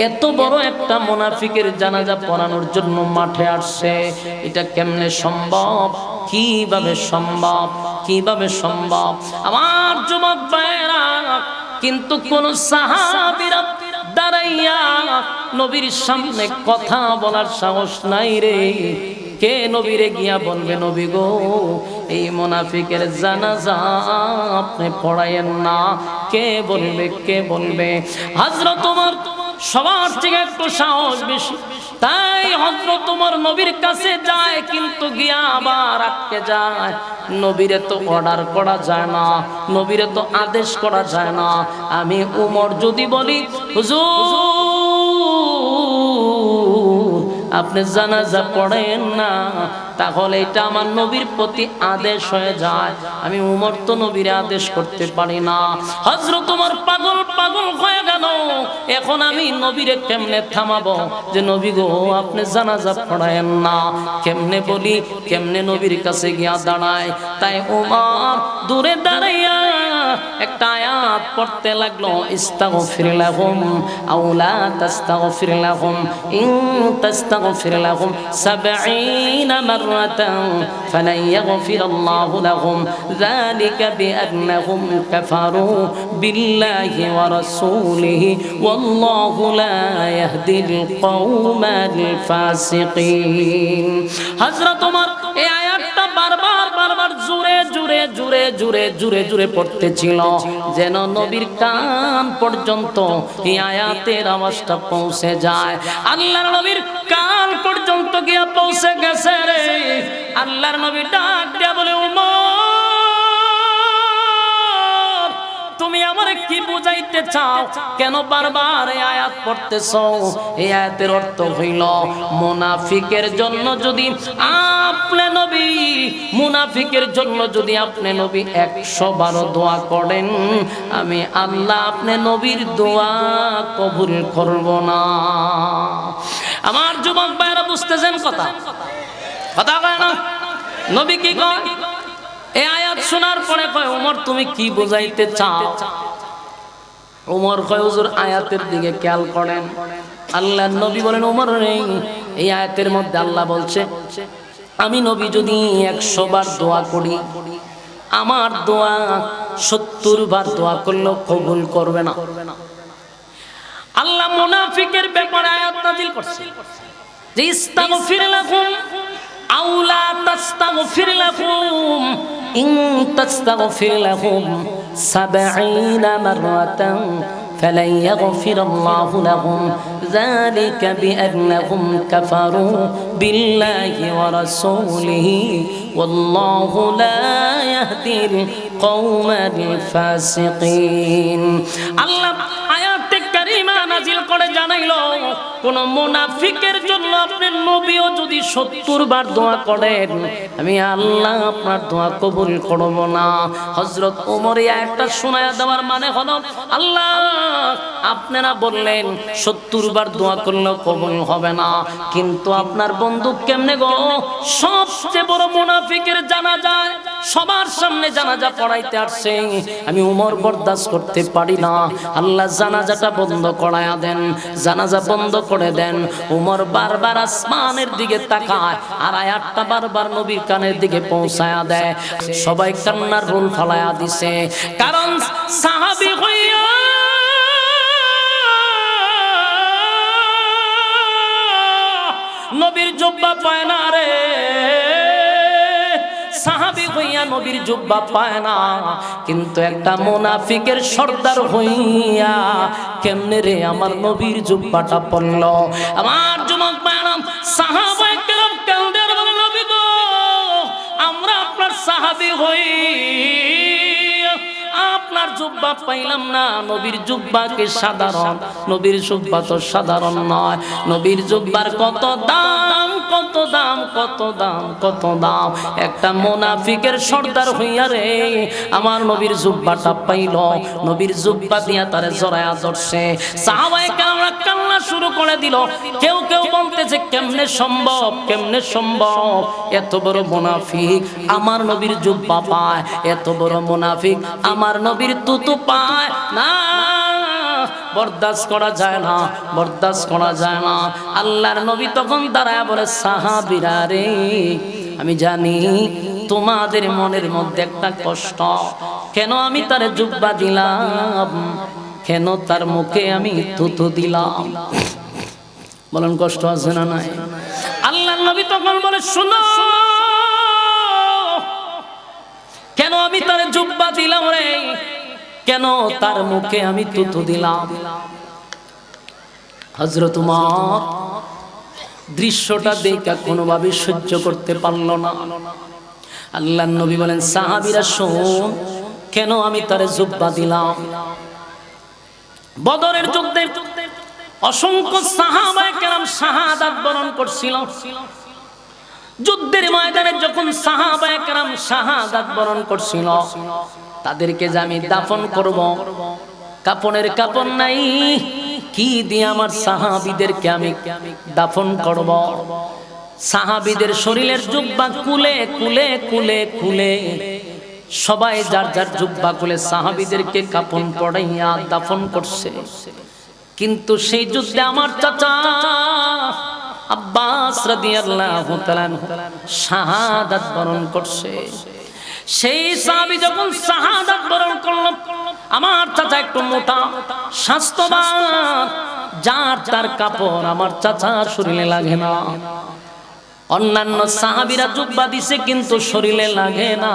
এত বড় একটা মুনাফিকের জানাজা পড়ানোর জন্য মাঠে আসছে, এটা কেমনে সম্ভব, কিভাবে সম্ভব, কিভাবে সম্ভব? আমার যুবক ভাইরা, কিন্তু কোন সাহাবীরা দাঁড়াইয়া নবীর সামনে কথা বলার সাহস নাই রে। কে নবীরে গিয়া বলবে, নবী গো এই মুনাফিকের জানাজা আপনি পড়ায়েন না? কে বলবে, কে বলবে? হযরত ওমর সবার থেকে একটু সাহস বেশি, তাই হযরত ওমর নবীর কাছে যায়, কিন্তু গিয়া আবার আটকে যায়। নবীরে তো অর্ডার করা যায় না, নবীরে তো আদেশ করা যায় না। আমি উমর যদি বলি হুজুর আপনি জানাজা পড়েন না, তাহলে এটা আমার নবীর প্রতি আদেশ হয়ে যায়। আমি উমর তো নবীরে আদেশ করতে পারি না। হযরত উমর পাগল পাগল হয়ে গেল। এখন আমি নবীরে কেমনে থামাবো যে নবী গো আপনি জানাজা পড়ায়েন না? কেমনে বলি, কেমনে নবীর কাছে গিয়া দাঁড়ায়? তাই উমর দূরে দাঁড়াইয়া একটা আয়াত পড়তে লাগলো, ইস্তাগফির লাহুম আও লা তাস্তাগফির লাহুম ইন তাস্তাগফির লাহুম ৭০ মাররাতান ফালান ইয়াগফিরাল্লাহু লাহুম যালিকা বিআন্নাহুম কাফারু বিল্লাহি ওয়া রাসূলিহি ওয়াল্লাহু লা ইয়াহদিল কওমাল ফাসিকিন। হযরত ওমর এই আয়াতটা বারবার জোরে জোরে জোরে জোরে জোরে জোরে পড়তেছিল, যেন নবীর কান পর্যন্ত এই আয়াতের আওয়াজটা পৌঁছে যায়। আল্লাহর নবীর কান পর্যন্ত গিয়া পৌঁছে গেছে রে। আল্লাহর নবী ডাক দিয়া বলে, উমর তুমি আমারে কি বুঝাইতে চাও? কেন বারবার এই আয়াত পড়তেছো? এই আয়াতের অর্থ হইল মুনাফিকের জন্য যদি আপনি নবী, মুনাফিকের জন্য যদি আপনি নবী 100 বার দোয়া করেন, আমি আল্লাহ আপনি নবীর দোয়া কবুল করব না। আমার যুবক ভাইরা বুঝতেছেন কথা? কথা কয় না? নবী কি কয়? এই আয়াত শোনার পরে কয়, ওমর তুমি কি বুঝাইতে চাও? ওমর কয়, হুজুর আয়াতের দিকে খেয়াল করেন। আল্লাহর নবী বলেন, ওমর এই আয়াতের মধ্যে আল্লাহ বলছে আমি নবী যদি 100 বার দোয়া করি, আমার দোয়া 70 বার দোয়া করলেও কবুল করবে না। আল্লাহ মুনাফিকের ব্যাপারে আয়াত নাযিল করছে যে ইস্তাগফির লাহুম আও লা তাস্তাগফির লাহুম ইন তাস্তাগফির লাহুম ৭০ মাররাতান فلن يغفر الله لهم ذلك بأنهم كفروا بالله ورسوله والله لا يهدي القوم الفاسقين। الله আয়াতে কারিমা নাযিল করে জানাইলো, কোন মুনাফিকের জন্য আপনি নবীও যদি 70 বার দোয়া করেন, আমি আল্লাহ আপনার দোয়া কবুল করব না। হযরত ওমর একটা শোনায়া দেওয়ার মানে হলো, আল্লাহ আপনারা বললেন 70 বার দোয়া করলেও কবুল হবে না, কিন্তু আপনার বন্ধু কেমনে গো সবচেয়ে বড় মুনাফিকের জানাজা সবার সামনে জানাজা পড়াইতে আসছে, আমি ওমর বরদাস্ত করতে পারি না। আল্লাহ জানাজাটা বন্ধ করায়া দেন, জানাজা বন্ধ করে দেন। ওমর বারবার আসমানের দিকে তাকায় আর আয়াতটা বারবার নবীর কানের দিকে পৌঁছায়া দেয়। সবাই কান্নার রোল ফালায়া দিছে, কারণ সাহাবী হইয়া নবীর জুব্বা পায় না রে, সাহাবী হইয়া নবীর জুব্বা পায় না, কিন্তু একটা মুনাফিকের সর্দার হইয়া কেমনে রে আমার নবীর জুব্বাটা পড়ল। আমার যুবক ভাইরা, সাহাবায়ে কেরাম কাঁদে আর বলে, নবী গো আমরা আপনার সাহাবী হই, আপনার জুব্বা পাইলাম না। নবীর জুব্বা কি সাধারণ? নবীর জুব্বা তো সাধারণ নয়। নবীর জুব্বার কত দাম, কত দাম, কত দাম, কত দাম। একটা মুনাফিকের সর্দার হইয়া রে আমার নবীর জুব্বাটা পাইল, নবীর জুব্বা দিয়া তারে জড়ায়া ধরছে। সাহাবায়ে কেরামরা কান্না শুরু করে দিল। কেউ কেউ বলতেছে কেমনে সম্ভব, কেমনে সম্ভব এত বড় মুনাফিক আমার নবীর জুব্বা পায়, এত বড় মুনাফিক আমার নবীর তুতু পায় না। বরদাস্ত করা যায় না, বরদাস্ত করা যায় না। আল্লাহর নবী তখন দাঁড়ায় বলে, সাহাবীরা রে আমি জানি তোমাদের মনের মধ্যে একটা কষ্ট, কেন আমি তারে জুব্বা দিলাম, কেন তার মুখে আমি থুতু দিলাম। বলেন কষ্ট আছে না নাই? আল্লাহর নবী তখন বলে, শুনো কেন আমি তারে জুব্বা দিলাম রে, কেন তার মুখে আমি থুতু দিলাম। হযরত উমর দৃশ্যটা দেখে কোনোভাবে সহ্য করতে পারল না। আল্লাহর নবী বলেন, সাহাবীরা শোন, কেন আমি তারে জুব্বা দিলাম। বদরের যুদ্ধে অসংখ্য সাহাবায়ে কেরাম শাহাদাত বরণ করছিল। যুদ্ধের ময়দানে যখন সাহাবায়ে কেরাম শাহাদাত বরণ করছিল, তাদেরকে যে আমি দাফন করব, কাপনের কাপন নাই, কি দিয়ে আমার সাহাবীদেরকে আমি দাফন করব। সাহাবীদের শরীরের জুব্বা খুলে খুলে খুলে খুলে সবাই যার যার জুব্বা খুলে সাহাবীদেরকে কাপন পরাইয়া দাফন করছে। কিন্তু সেই যুদ্ধে আমার চাচা আব্বাস রাদিয়াল্লাহু তাআলা শাহাদাত বরণ করছে। সেই সাহাবী যখন শাহাদাত বরণ করল, আমার চাচা একটু মোটা স্বাস্থ্যবান, যার তার কাপড় আমার চাচার শরীরে লাগে না। অন্যান্য সাহাবীরা জুব্বা দিছে কিন্তু শরীরে লাগে না।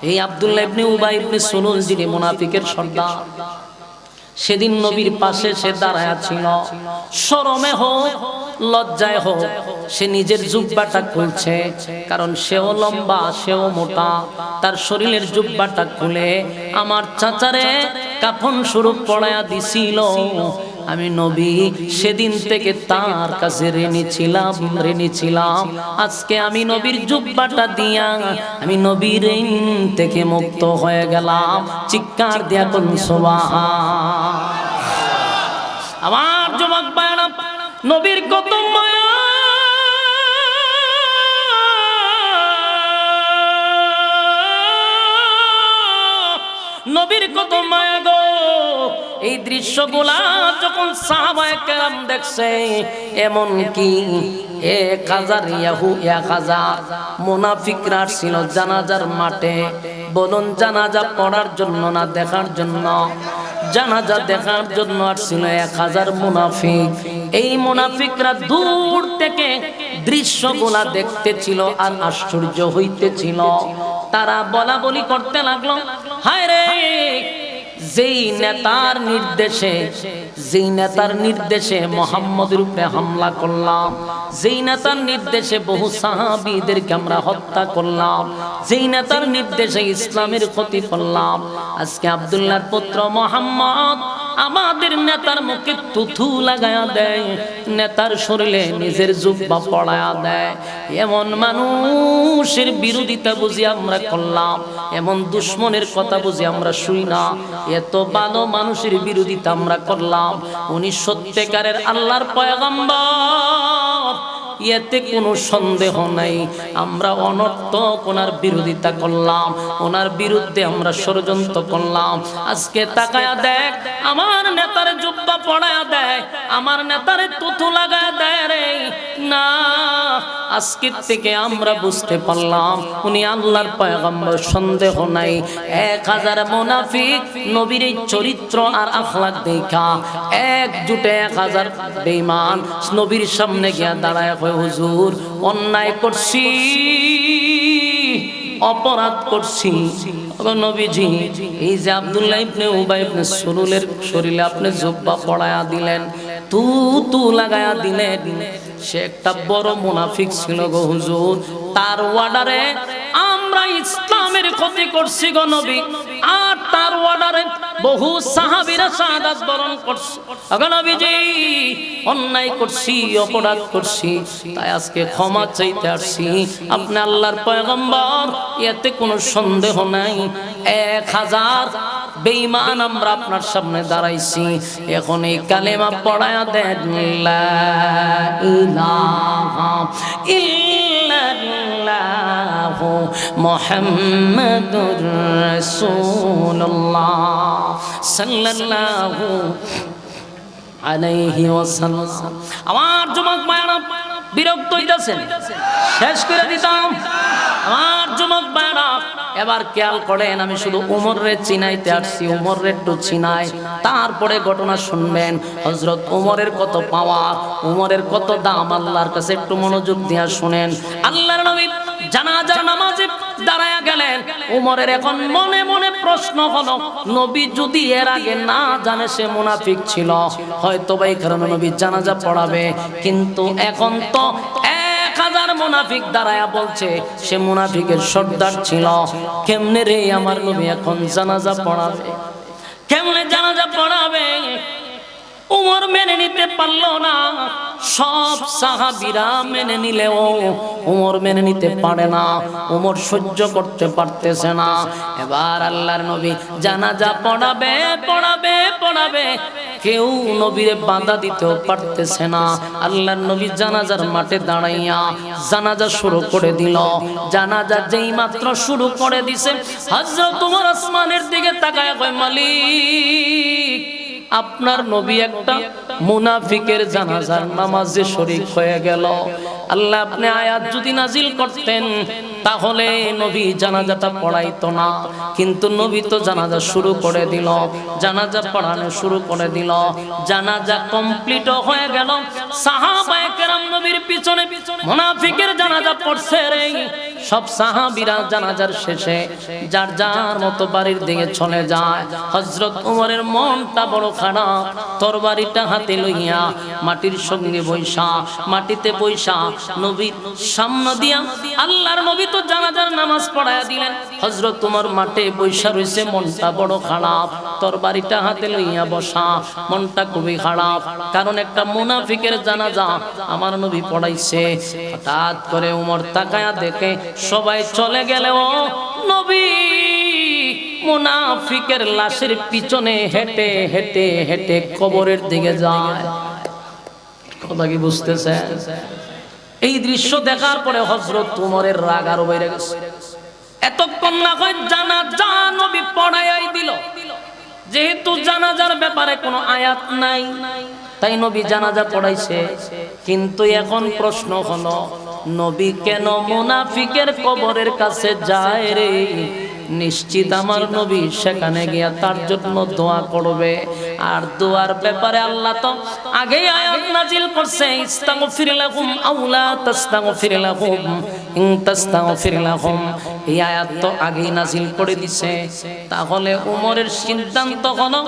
এই আব্দুল্লাহ ইবনে উবাই ইবনে সুলুল, যিনি মুনাফিকের সর্দার, সেদিন নবীর পাশে সে দাঁড়ায়া ছিল। শরমে হোক লজ্জায় হোক সে নিজের জুব্বাটা খুলছে, কারণ সেও লম্বা সেও মোটা। তার শরীরের জুব্বাটা খুলে আমার চাচারে কাফন স্বরূপ পড়ায়া দিছিল। আমি নবী সেদিন থেকে তার কাছে ঋণী ছিলাম। আজকে আমি নবীর জুব্বাটা দিয়া আমি নবীর ঋণ থেকে মুক্ত হয়ে গেলাম। চিৎকার দিয়া কোন সুবহান। আমার যুবক ভাইরা, নবীর কত মায়া, নবীর কত মায়া গো। এই দৃশ্যগুলা যখন সাহাবায়ে কেরাম দেখছে, এমন কি 1000 মুনাফিকরা ছিল জানাজার মাঠে। বলুন, জানাজা পড়ার জন্য না দেখার জন্য? জানাজা দেখার জন্য আসছিল 1000 মুনাফিক। এই মুনাফিকরা দূর থেকে দৃশ্যগুলা দেখতেছিল আর আশ্চর্য হইতেছিল। তারা বলা বলি করতে লাগলো, হায় রে, যেই নেতার নির্দেশে মুহাম্মদের উপরে হামলা করলাম, যেই নেতার নির্দেশে বহু সাহাবীদেরকে আমরা হত্যা করলাম, যেই নেতার নির্দেশে ইসলামের ক্ষতি করলাম, আজকে আব্দুল্লাহর পুত্র মুহাম্মদ আমাদের নেতার মুখে থুথু লাগায়া দেয়, নেতার শরীরে নিজের জুব্বা পড়ায়া দেয়। এমন মানুষের বিরোধিতা বুঝি আমরা করলাম, এমন দুশ্মনের কথা বুঝি আমরা শুই না। এত ভালো মানুষের বিরোধিতা আমরা করলাম। উনি সত্যিকারের আল্লাহর পয়গম্বর, এতে কোনো সন্দেহ নাই। আমরা অনর্থক ওনার বিরোধিতা করলাম, ওনার বিরুদ্ধে আমরা ষড়যন্ত্র করলাম। আজকে তাকায়া দেখ, আমার নেতারে জুব্বা পড়ায়া দেয়, আমার নেতারে তুতু লাগায়া দেয় রে। না, আজকের থেকে আমরা বুঝতে পারলাম উনি আল্লাহর পয়গম্বর, সন্দেহ নাই। 1000 মুনাফিক নবীর এই চরিত্র আর আখলাক দেখা একজুটে 1000 বেঈমান নবীর সামনে গিয়া দাঁড়ায়, হুজুর অন্যায় করছি, অপরাধ করছি। নবীজি, এই যে আব্দুল্লাহ ইবনে উবাই ইবনে সুলুলের শরীরে আপনি জুব্বা পড়ায়া দিলেন, তু লাগায়া দিলেন, সে একটা বড় মুনাফিক ছিল গো হুজুর। তার ওয়ার্ডারে আমরা ইসলামের ক্ষতি করছি গো নবী, আর তার ওয়ার্ডারে বহু সাহাবীরা শাহাদাত বরণ করছে। গো নবীজি, অন্যায় করছি, অপরাধ করছি, তাই আজকে ক্ষমা চাইতে আসছি। আপনি আল্লাহর পয়গম্বর, এতে কোনো সন্দেহ নাই। 1000 বেঈমান আমরা আপনার সামনে দাঁড়াইছি, এখন এই কালেমা পড়ায়া দেন, লা ইলাহা ইল্লাল্লাহু মুহাম্মাদুর রাসূলুল্লাহ সাল্লাল্লাহু আলাইহি ওয়াসাল্লাম। আমার যুবক ভাইরা, বিরক্ত হইতাছেন, শেষ করে দিতাম। আমার যুবক ভাইরা, এবার খেয়াল করেন, আমি শুধু উমরে চিনাইতে আসছি, উমরে একটু চিনাই, তারপরে ঘটনা শুনবেন। হযরত উমরের কত পাওয়ার, উমরের কত দাম আল্লাহর কাছে, একটু মনোযোগ দিয়া শুনেন। আল্লাহর নবী জানাজার নামাজে দাঁড়ায়া গেলেন। উমরের এখন মনে মনে প্রশ্ন হলো, নবী যদি এর আগে না জানে সে মুনাফিক ছিল, হয়তো বা এই কারণে নবী জানাজা পড়াবে, কিন্তু এখন তো 1000 মুনাফিক দাঁড়ায়া বলছে, সে মুনাফিকের সর্দার ছিল, কেমনে রে আমার নবী এখন জানাজা পড়াবে, কেমনে জানাজা পড়াবে? উমর মেনে নিতে পারলো না। সব সাহাবীরা মেনে নিলেও উমর মেনে নিতে পারে না, উমর সহ্য করতে পারতেছে না। এবার আল্লাহর নবী জানাজা পড়াবে পড়াবে পড়াবে, কেউ নবীরে বাধা দিতেও পারতেছে না। আল্লাহর নবী জানাজার মাঠে দাঁড়াইয়া জানাজা শুরু করে দিল। জানাজা যেই মাত্র শুরু করে দিছে, হযরত উমর আসমানের দিকে তাকায় কয়, মালিক, আপনার নবী একটা মুনাফিকের জানাজার নামাজে শরীক হয়ে গেল। আল্লাহ আপনি আয়াত যদি নাজিল করতেন তাহলে নবী জানাজাটা পড়াইতো না, কিন্তু নবী তো জানাজা শুরু করে দিল, জানাজা পড়ানো শুরু করে দিল। জানাজা কমপ্লিট হয়ে গেল। সাহাবায়ে কেরাম নবীর পিছনে মুনাফিকের জানাজা পড়ছে রে। সব সাহাবীরা জানাজার শেষে যার যার মতো বাড়ির দিকে চলে যায়। হযরত উমরের মনটা বড় খারাপ, তরবারিটা হাতে লইয়া মাটির সঙ্গে বৈশা, মাটিতে বৈশা নবীর সামনে দিয়া আল্লাহর নবী তো জানাজার নামাজ পড়ায়া দিলেন। হযরত উমর মাঠে বৈশা রইছে, মনটা বড় খারাপ, তরবারিটা হাতে লইয়া বসা, মনটা খুবই খারাপ, কারণ একটা মুনাফিকের জানাজা আমার নবী পড়াইছে। হঠাৎ করে উমর তাকায়া দেখে সবাই চলে গেলেও নবী মুনাফিকের লাশের পিছনে হেঁটে হেঁটে হেঁটে কবরের দিকে যায়। কথা কি বুঝতেছেন? এই দৃশ্য দেখার পরে হযরত উমরের রাগ আরো বেড়ে গেছে। এতক্ষণ না হয় জানাজা নবী পড়ায়াই দিল, যেহেতু জানাজার ব্যাপারে কোনো আয়াত নাই তাই নবী জানাজা পড়াইছে। কিন্তু এখন প্রশ্ন হলো, নবী কেন মুনাফিকের কবরের কাছে যায় রে? নিশ্চিত আমার নবী সেখানে গিয়া তার জন্য দোয়া করবে। আর দোয়ার ব্যাপারে আল্লাহ তো আগেই আয়াত নাজিল করছে, ইস্তাগফির লাহুম আও লা তাস্তাগফির লাহুম ইন তাস্তাগফির লাহুম। এই আয়াত তো আগেই নাজিল করে দিছে। তাহলে উমরের সিদ্ধান্ত হলো,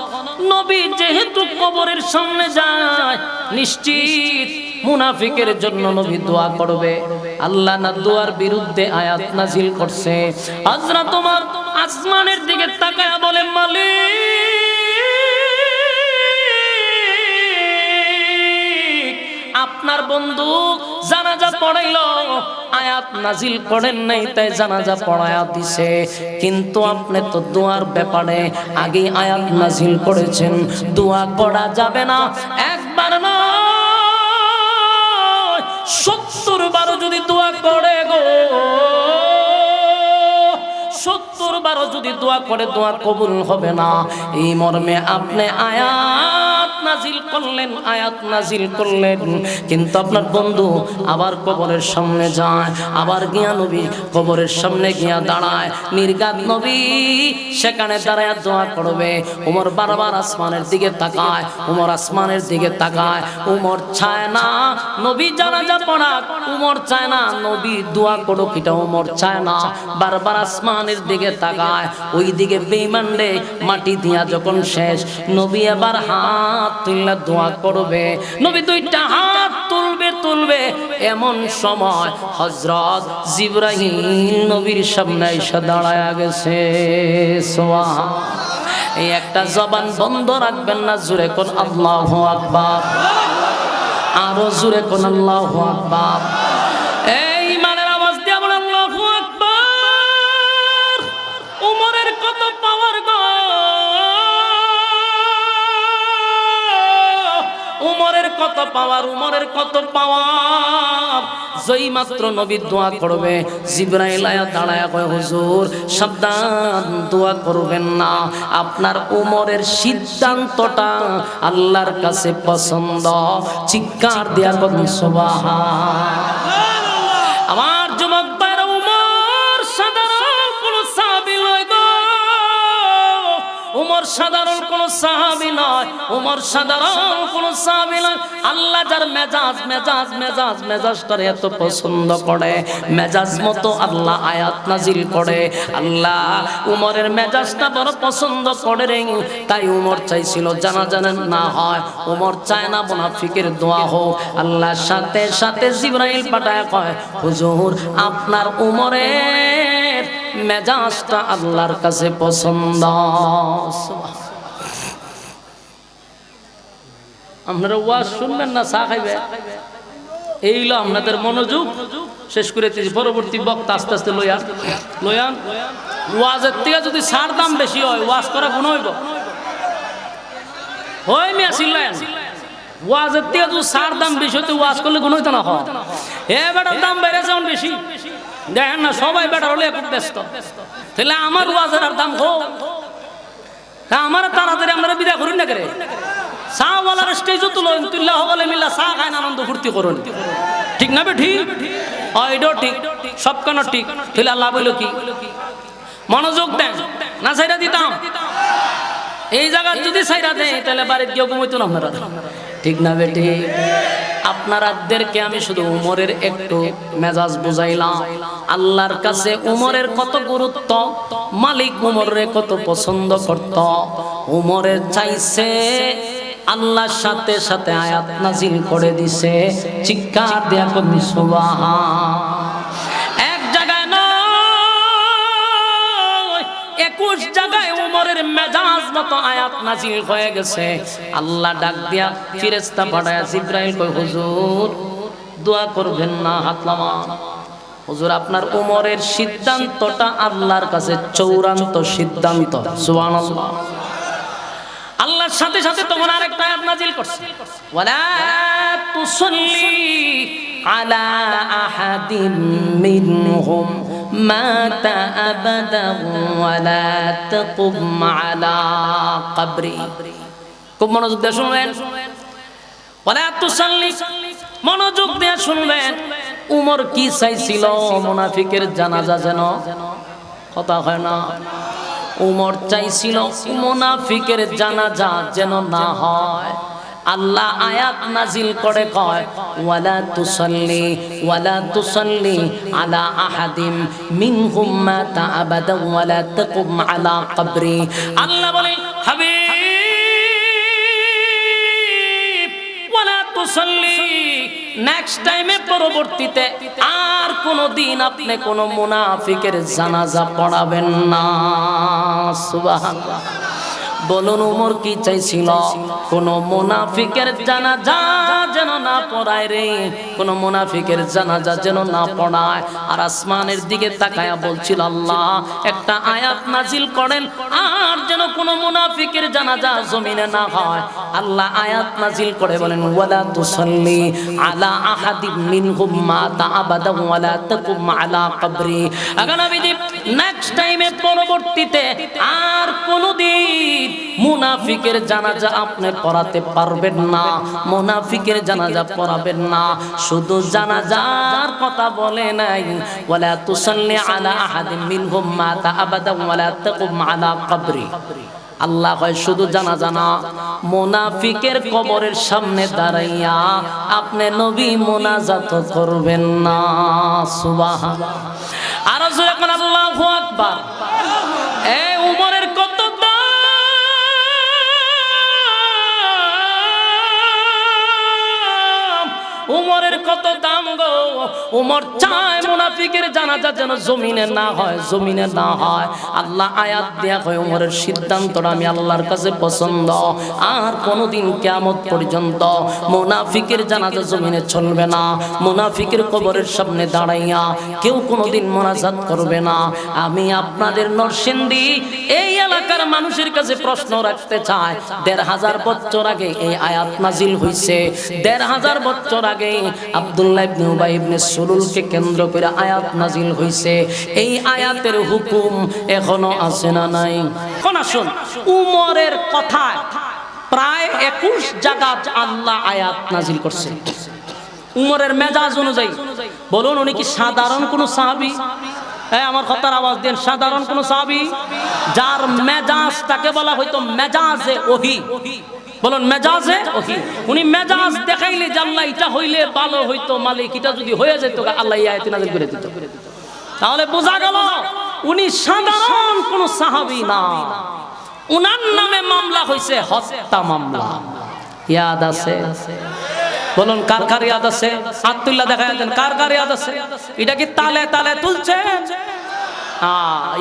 নবী যেহেতু কবরের সামনে যায়, নিশ্চিত মুনাফিকের জন্য নবী দোয়া করবে। আল্লাহ না দোয়ার বিরুদ্ধে আয়াত নাজিল করছে। হযরত ওমর আসমানের দিকে তাকায়া বলে, মালিক, আপনার বন্ধু জানাজা পড়াইলো, আয়াত নাজিল করেন নাই তাই জানাজা পড়ায়া দিছে, কিন্তু আপনি তো দোয়ার ব্যাপারে আগে আয়াত নাজিল করেছেন, দোয়া করা যাবে না। একবার না 70 বার যদি দোয়া করে গো, 70 বার যদি দোয়া করে দোয়া কবুল হবে না। এই মর্মে আপনি আয়াত নাজিল করলেন, আয়াত নাজিল করলেন, কিন্তু আপনার বন্ধু আবার কবরের সামনে যায়, আবার গিয়া নবী কবরের সামনে গিয়া দাঁড়ায়। নির্ঘাত নবী সেখানে দাঁড়ায় দোয়া করবে। ওমর বারবার আসমানের দিকে তাকায়, ওমর আসমানের দিকে তাকায়। ওমর চায় না নবী জানাজা পড়াক, ওমর চায় না নবী দোয়া করুক, এটা ওমর চায় না। বারবার আসমানের দিকে তাকায়, ওই দিকে বেঈমান রে মাটি দিয়া যখন শেষ, নবী আবার হাত তুললে দোয়া করবে। নবী দুইটা হাত তুলবে, এমন সময় হযরত জিবরাইল নবীর সামনে এসে দাঁড়ায়া গেছে। সুবহান। এই একটা জবান বন্ধ রাখবেন না, জোরে কোন আল্লাহু আকবার, আরো জোরে কোন আল্লাহু আকবার। এই মানের আওয়াজ দিয়ে বলেন আল্লাহু আকবার। উমরের কত পাওয়ার গো, উমরের কত পাওয়ার, উমরের কত পাওয়ার। যেই মাত্র নবী দোয়া করবে, জিবরাইল আয়া দাঁড়ায়া কয়, হুজুর সাবধান, দোয়া করবেন না, আপনার উমরের সিদ্ধান্তটা আল্লাহর কাছে পছন্দ। চিৎকার দিয়া বলুন সুবহানাল্লাহ। আমার যুবক ভাইরা, উমর সাধারণ কোন সাহাবী নয় গো, উমর সাধারণ কোন সাহাবী নয়, উমর সাধারণ কোন সাহাবী নয়। আল্লাহ যার মেজাজটারে এত পছন্দ করে, মেজাজ মতো আল্লাহ আয়াত নাজিল করে। আল্লাহ উমরের মেজাজটা বড় পছন্দ করে রে, তাই উমর চাইছিল জানাজা না হয়, উমর চায় না মুনাফিকের দোয়া হোক। আল্লাহ সাথে সাথে জিবরাইল পাঠায় কয়, হুজুর আপনার উমরের মেজাজটা আল্লাহর কাছে পছন্দ। আপনারা ওয়াজ শুনবেন না চা খাইবে, এইলো আপনাদের মনোযোগ। শেষ করে পরবর্তী বক্তা আস্তে আস্তে লয়ান। ওয়াজের থেকে যদি সার দাম বেশি হয় ওয়াজ করা গুণ হইব। ওই মিয়া চিল্লায়েন, ওয়াজের থেকে যদি সার দাম বেশি হইতে ওয়াজ করলে গুণ হইতো না। এ বেটার দাম বেড়েছে অনেক বেশি, দেখেন না সবাই বেটার হলে খুব ব্যস্ত। তাহলে আমার ওয়াজের আর দাম হোক, আমার তাড়াতাড়ি আপনারা বিদায় করুন না করে। চা ওয়ালার স্টেজ তুলেন, তুল্লা হলে মিল্লা চা খায় আনন্দ ফুর্তি করুন, ঠিক না? ঠিক এটাও ঠিক, সব কেন ঠিক। তাহলে আল্লাহ বলল কি? মনোযোগ দেন না, সাইরা দিতাম। এই জায়গা যদি সাইরা দেয় তাহলে বাড়ির কেউ ঘুমাইতো না আপনারা, ঠিক না বেটি? আপনারাদেরকে আমি শুধু উমরের একটু মেজাজ বুঝাইলাম। আল্লাহর কাছে উমরের কত গুরুত্ব, মালিক উমরের কত পছন্দ করত। উমরের চাইছে আল্লাহর সাথে সাথে আয়াত নাজিল করে দিছে। চিৎকার দেয়া করবি সুবহান। এক জায়গায় নয়, 21 জায়গায় উমরের মেজাজ মতো আয়াত নাজিল হয়ে গেছে। আল্লাহ ডাক দিয়া ফেরেশতা পাঠায়, জিবরাইল কয়, হুজুর দোয়া করবেন না, হাত নামান। হুজুর আপনার উমরের সিদ্ধান্তটা আল্লাহর কাছে চূড়ান্ত সিদ্ধান্ত। সুবহানাল্লাহ। আল্লাহর সাথে সাথে তখন আরেকটা আয়াত নাজিল করছে, ওয়ালা তুসাল্লি আলা আহাদিন মিনহুম মাতা আবাদান ওয়ালা তাকুম আলা কবরি। খুব মনোযোগ দিয়ে শুনবেন, ওয়ালা তুসাল্লি, মনোযোগ দিয়ে শুনবেন। উমর কি চাইছিল? মুনাফিকের জানাজা যেন, কথা হয় না, উমর চাইছিল মুনাফিকের জানাজা যেন না হয়। আল্লাহ আয়াত নাজিল করে কয়, ওয়ালা তুসাল্লি আলা আহাদিম মিনহুম মাতা আবাদা ওয়ালা তাকুম আলা কবরি। আল্লাহ বলে, হাবিব ওয়ালা তুসাল্লি, নেক্সট টাইমে পরবর্তীতে আর কোনদিন আপনি কোন মুনাফিকের জানাজা পড়াবেন না। সুবহানাল্লাহ। বলুন উমর কি চাইছিল? কোন মুনাফিকের জানাজা যেন না পড়ায় রে, কোন মুনাফিকের জানাজা যেন না পড়ায়। আর আসমানের দিকে তাকায়া বলছিল, আল্লাহ একটা আয়াত নাজিল করেন আর যেন কোন মুনাফিকের জানাজা জমিনে না হয়। আল্লাহ আয়াত নাজিল করে বলেন, ওয়ালা তুসাল্লি আলা আহাদিম মিনহুম মাতা আবাদা ওয়ালা তাকুম আলা কবরি। আগে নবীজি নেক্সট টাইমে পরবর্তীতে আর কোনদিন মুনাফিকের জানাজা আপনি পড়াতে পারবেন না, মুনাফিকের জানাজা পড়াবেন না। শুধু জানাজার কথা বলে নাই, ওয়ালা তুসাল্লি আলা আহাদিন মিনহুম মাতা আবাদা ওয়ালা তাকুম আলা কবরি। আল্লাহ হয় শুধু জানাজা না, মুনাফিকের কবরের সামনে দাঁড়াইয়া আপনি নবী মুনাজাত করবেন না। সুবহানাল্লাহ। আর জোরে কোন আল্লাহু আকবার। এই উমরের কত উমরের কত দাম গো। উমর চায় মুনাফিকের জানাজা যেন জমিনে না হয়, জমিনে না হয়। আল্লাহ আয়াত দেয়া হয়, উমরের সিদ্ধান্তটা আমি আল্লাহর কাছে পছন্দ। আর কোনদিন কিয়ামত পর্যন্ত মুনাফিকের জানাজা জমিনে চলবে না, মুনাফিকের কবরের সামনে দাঁড়াইয়া কেউ কোনদিন মোনাজাত করবে না। আমি আপনাদের নরসিংদী এই এলাকার মানুষের কাছে প্রশ্ন রাখতে চাই, ১৫০০ বছর আগে এই আয়াত নাজিল হইছে। ১৫০০ বছর আগে আব্দুল্লাহ ইবনে উবাই ইবনে সুলুলকে কেন্দ্র করে আয়াত নাজিল হইছে। এই আয়াতের হুকুম এখনো আছে না নাই? কোন আসুন, উমরের কথায় প্রায় ২১ জায়গা আল্লাহ আয়াত নাজিল করছে উমরের মেজাজ অনুযায়ী। বলুন উনি কি সাধারণ কোন সাহাবী? আমার কথার আওয়াজ দেন। সাধারণ কোন সাহাবী যার মেজাজ, তাকে বলা হয়তো মেজাজে ওহী। বলুন মেজাজে ওহী। উনি মেজাজ দেখাইলে যে আল্লাহ এটা হইলে ভালো হইতো, মালিক এটা যদি হয়ে যেত আল্লাহ এই আয়াত নাযিল করে দিত। তাহলে বোঝা গেল উনি সাধারণ কোন সাহাবী না। উনার নামে মামলা হইছে হত্যা মামলা। ইয়াদ আছে? বলুন কার কার ইয়াদ আছে? আব্দুল্লাহ দেখায় দেন কার কার ইয়াদ আছে? এটা কি তালে তালে তুলছে?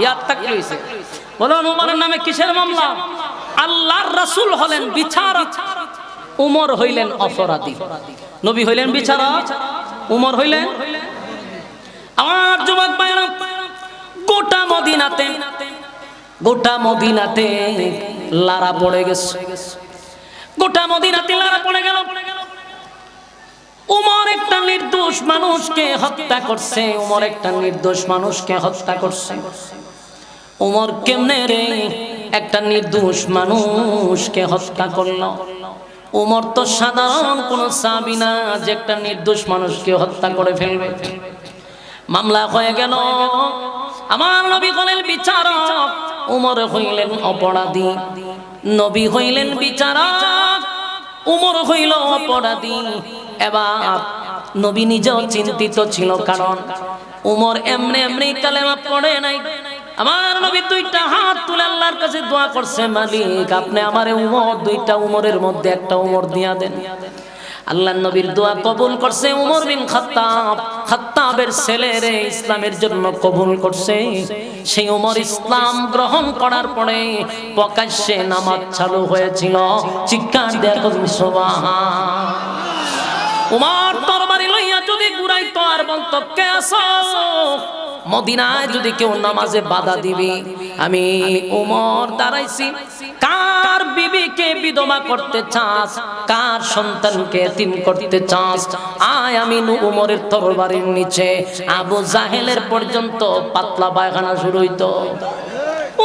ইয়াদ থাকলে হইছে। বলুন উমরের নামে কিসের মামলা? আল্লাহর রাসূল হলেন বিচারক, উমর হইলেন অপরাধী। নবী হইলেন বিচারক, উমর হইলেন। আমার যুবক ভাইরা, গোটা মদিনাতে লারা পড়ে গেছে। গোটা মদিনাতে লারা পড়ে গেল। উমর একটা নির্দোষ মানুষকে হত্যা করছে। উমর একটা নির্দোষ মানুষকে হত্যা করছে। উমর কেমনে রে একটা নির্দোষ মানুষকে হত্যা করলো? উমর তো সাধারণ কোন সাহাবী না যে একটা নির্দোষ মানুষকে হত্যা করে ফেলবে। মামলা হয়ে গেল। আমার নবী হলেন বিচারক, উমর হইলেন অপরাধী। নবী হইলেন বিচারক, উমর হইল অপরাধী। এবার নবী নিজেও চিন্তিত ছিল, কারণ উমর এমনি এমনি কালেমা পড়ে নাই। আমার নবী দুইটা হাত তুলে আল্লাহর কাছে দোয়া করছে, মালিক আপনি আমারে উমর, দুইটা উমরের মধ্যে একটা উমর দিয়া দেন। আল্লাহর নবীর দোয়া কবুল করছে উমর বিন খাত্তাব। খাত্তাবের ছেলেরে ইসলামের জন্য কবুল করছে। সেই উমর ইসলাম গ্রহণ করার পরে প্রকাশ্যে নামাজ চালু হয়েছিল। চিৎকার দেখো সুবহান। উমর তরবারি লইয়া যদি ঘুরাইতো আর বলতো কে আছো? মদিনায় যদি কেউ নামাজে বাধা দিবি, আমি উমর দাঁড়াইছি। কার বিবিকে বিধবা করতে চাস, কার সন্তানকে এতিম করতে চাস, আয় আমি উমরের তরবারির নিচে। আবু জাহেলের পর্যন্ত পাতলা পায়খানা শুরু হইতো।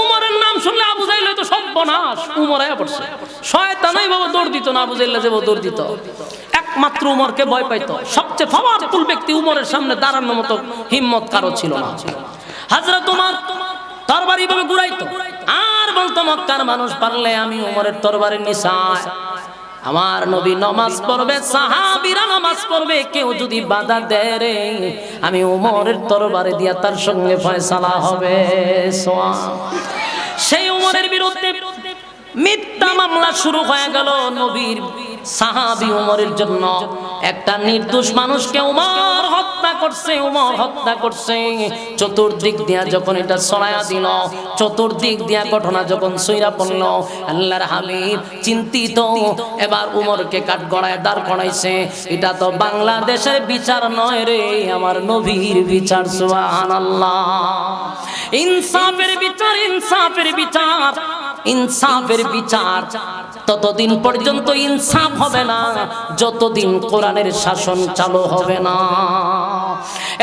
উমরের নাম শুনলে আবু জাহেল হয়তো সর্বনাশ, উমর আয়া পড়ছে। শয়তানই বাবা দৌড় দিত না, আবু জাহেল যে দৌড় দিত। একমাত্র উমরকে ভয় পাইতো। সবচেয়ে পাওয়ারফুল ব্যক্তি, উমরের সামনে দাঁড়ানোর মতো হিম্মত কারো ছিল না। হযরত উমর তরবারি ভাবে ঘুরাইতো আর বলতো মক্কার মানুষ পারলে আমি উমরের তরবারির নিচায়। আমার নবী নামাজ পড়বে, সাহাবীরা নামাজ পড়বে, কেউ যদি বাধা দেয় রে, আমি উমরের তরবারি দিয়া তার সঙ্গে ফয়সালা হবে। সেই উমরের বিরুদ্ধে মিথ্যা মামলা শুরু হয়ে গেল। নবীর সাহাবী উমরের জন্য একটা নির্দোষ মানুষকে উমর হত্যা করছে। উমর হত্যা করছে। চতুর্দিক দিয়া যখন এটা ছড়ায়া দিল, চতুর্দিক দিয়া ঘটনা যখন ছইরা পড়ল, আল্লাহর হাবিব চিন্তিত। এবার উমরকে কাঠগড়ায় দাঁড় করাইছে। এটা তো বাংলাদেশের বিচার নয় রে, আমার নবীর বিচার। সুবহানাল্লাহ। ইনসাফের বিচার, ইনসাফের বিচার, ইনসাফের বিচার। ততদিন পর্যন্ত ইনসাফ হবে না যতদিন কোরআনের শাসন চালু হবে না।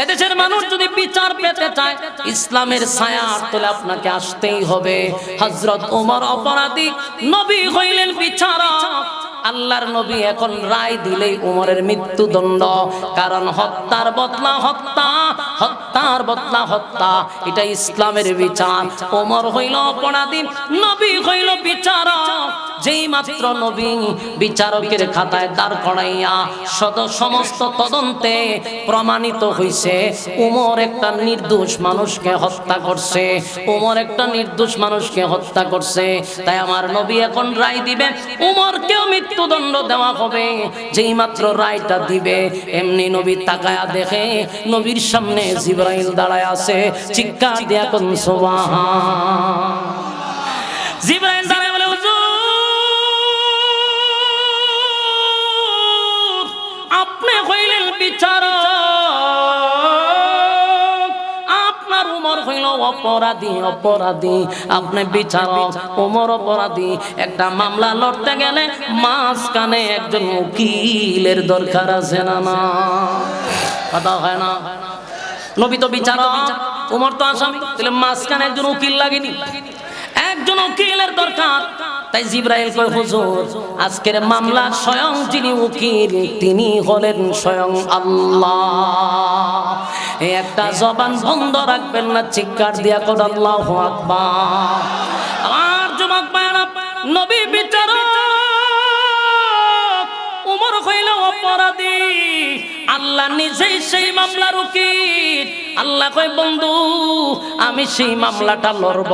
এদেশের মানুষ যদি বিচার পেতে চায়, ইসলামের ছায়ার তলে আপনাকে আসতেই হবে। হযরত ওমর অপরাধী, নবী হইলেন বিচারক। আল্লাহর নবী এখন রায় দিলেই উমরের মৃত্যুদণ্ড। কারণ হত্যার বদলা হত্যা, হত্যার বদলা হত্যা, এটা ইসলামের বিচার। ওমর হইল অপরাধী, নবী হইল বিচারক। যেই মাত্র নবী বিচারকের খাতায় দাঁড় করাইয়া সমস্ত তদন্তে প্রমাণিত হইছে উমর একটা নির্দোষ মানুষকে হত্যা করছে, উমর একটা নির্দোষ মানুষকে হত্যা করছে, তাই আমার নবী এখন রায় দিবে, উমরকেও মৃত্যুদণ্ড দেওয়া হবে। যেই মাত্র রায়টা দিবে, এমনি নবী তাকায়া দেখে নবীর সামনে জিবরাইল দাঁড়ায় আছে। চিৎকার দিয়া কোন সুবহান। জিবরাইল দাঁড়ায় বলে, আপনি হইলেন বিচারক, আপনার উমর হইল অপরাধী। অপরাধী আপনি বিচারক, উমর অপরাধী। একটা মামলা লড়তে গেলে মাঝখানে একজন উকিলের দরকার আছে না? না, কথা হয় না? নবী তো বিচারক, উমর তো আসামি, তাহলে মাঝখানে একজন উকিল লাগেনি? একজন উকিলের দরকার। তাই জিবরাইল কয় হুজুর আজকের মামলা স্বয়ং যিনি উকিল তিনি হলেন স্বয়ং আল্লাহ। এই একটা জবান বন্ধ রাখবেন না, চিৎকার দিয়া কোন আল্লাহু আকবার। আর যুবক ভাইরা, নবী বিচারক উমর হইল অপরাধী, আল্লাহ নিজেই সেই মামলার উকিল। আল্লাহ কয় বন্ধু আমি সেই মামলাটা লড়ব।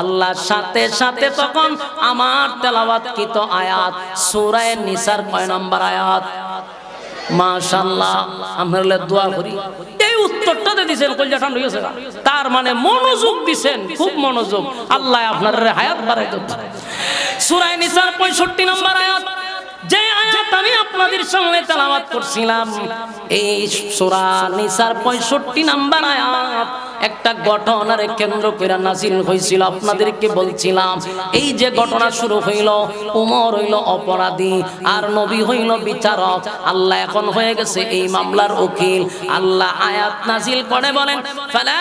আল্লাহর সাথে সাথে তখন আমার তেলাওয়াতকৃত আয়াত সূরা নিসার কয় নম্বর আয়াত? মাশাআল্লাহ, আমরা দোয়া করি এই উত্তরটাতে দিবেন কলজা ঠান্ডা হয়ে গেছে। তার মানে মনোযোগ দিবেন, খুব মনোযোগ। আল্লাহ আপনার হায়াত বাড়াই দেব। সূরা নিসার 65 নম্বর আয়াত, যে আয়াত আমি আপনাদের সামনে তেলাওয়াত করছিলাম, এই সূরা নিসার 65 নম্বর আয়াত একটা ঘটনার কেন্দ্র করে নাযিল হয়েছিল। আপনাদেরকে বলছিলাম এই যে ঘটনা শুরু হইল, উমর হইল অপরাধী আর নবী হইল বিচারক, আল্লাহ এখন হয়ে গেছে এই মামলার উকিল। আল্লাহ আয়াত নাযিল করে বলেন, ফালা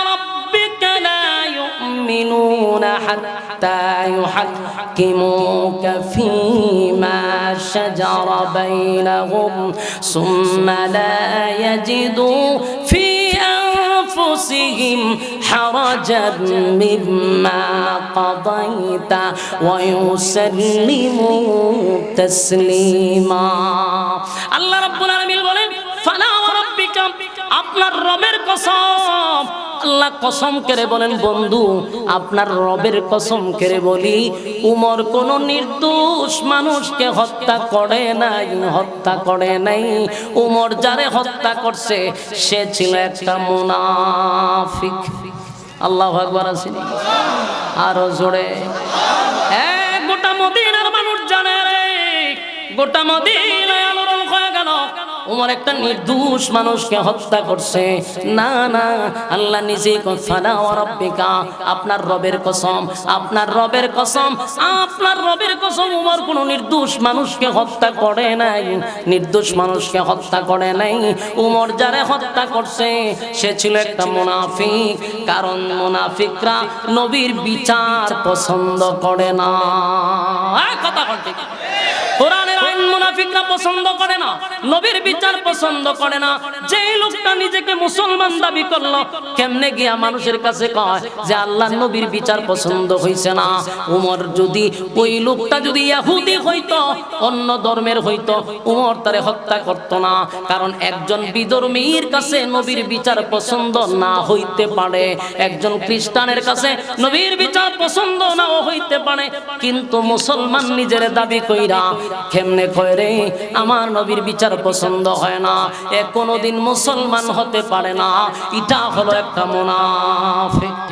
রাব্বিকা লা يؤمنون حتى يحكموك فيما شجر بينهم ثم لا يجدوا في أنفسهم حرجا مما قضيت ويسلموا تسليما। الله رب العالمين বলেন ফালা রাব্বিকা, আপনার রবের কসম। আল্লাহ কসম করে বলেন বন্ধু আপনার রবের কসম করে বলি, উমর কোন নির্দোষ মানুষকে হত্যা করে নাই, হত্যা করে নাই। উমর যারে হত্যা করছে সে ছিল একটা মুনাফিক। আল্লাহু আকবার আসেনি? আরো জোরে। গোটা মদিনার মানুষ জানে রে, গোটা মদিনায় আলোড়ন হয়ে গেল উমর একটা নির্দোষ মানুষকে হত্যা করছে। না না, আল্লাহ নিজেই ফালা ওয়া রাব্বিকা, আপনার রবের কসম, আপনার রবের কসম, আপনার রবের কসম, উমর কোন নির্দোষ মানুষকে হত্যা করে নাই, নির্দোষ মানুষকে হত্যা করে নাই। উমর যারে হত্যা করছে সে ছিল একটা মুনাফিক, কারণ মুনাফিকরা নবীর বিচার পছন্দ করে না। কথা বলতে কোরআনের আইন মুনাফিকরা পছন্দ করে না, নবীর বিচার পছন্দ করে না। যেই লোকটা নিজেকে মুসলমান দাবি করলো, কেমনে গিয়া মানুষের কাছে কয় যে আল্লাহ নবীর বিচার পছন্দ হইছে না। উমর যদি ওই লোকটা যদি ইহুদি হইতো, অন্য ধর্মের হইতো, উমর তারে হত্যা করত না। কারণ একজন বিধর্মীর কাছে নবীর বিচার পছন্দ না হইতে পারে, একজন খ্রিস্টানের কাছে নবীর বিচার পছন্দ নাও হইতে পারে, কিন্তু মুসলমান নিজের দাবি কইরা কেমনে কয় রে আমার নবীর বিচার পছন্দ হয় না, এ কোনোদিন মুসলমান হতে পারে না। এটা হলো একটা মুনাফিক।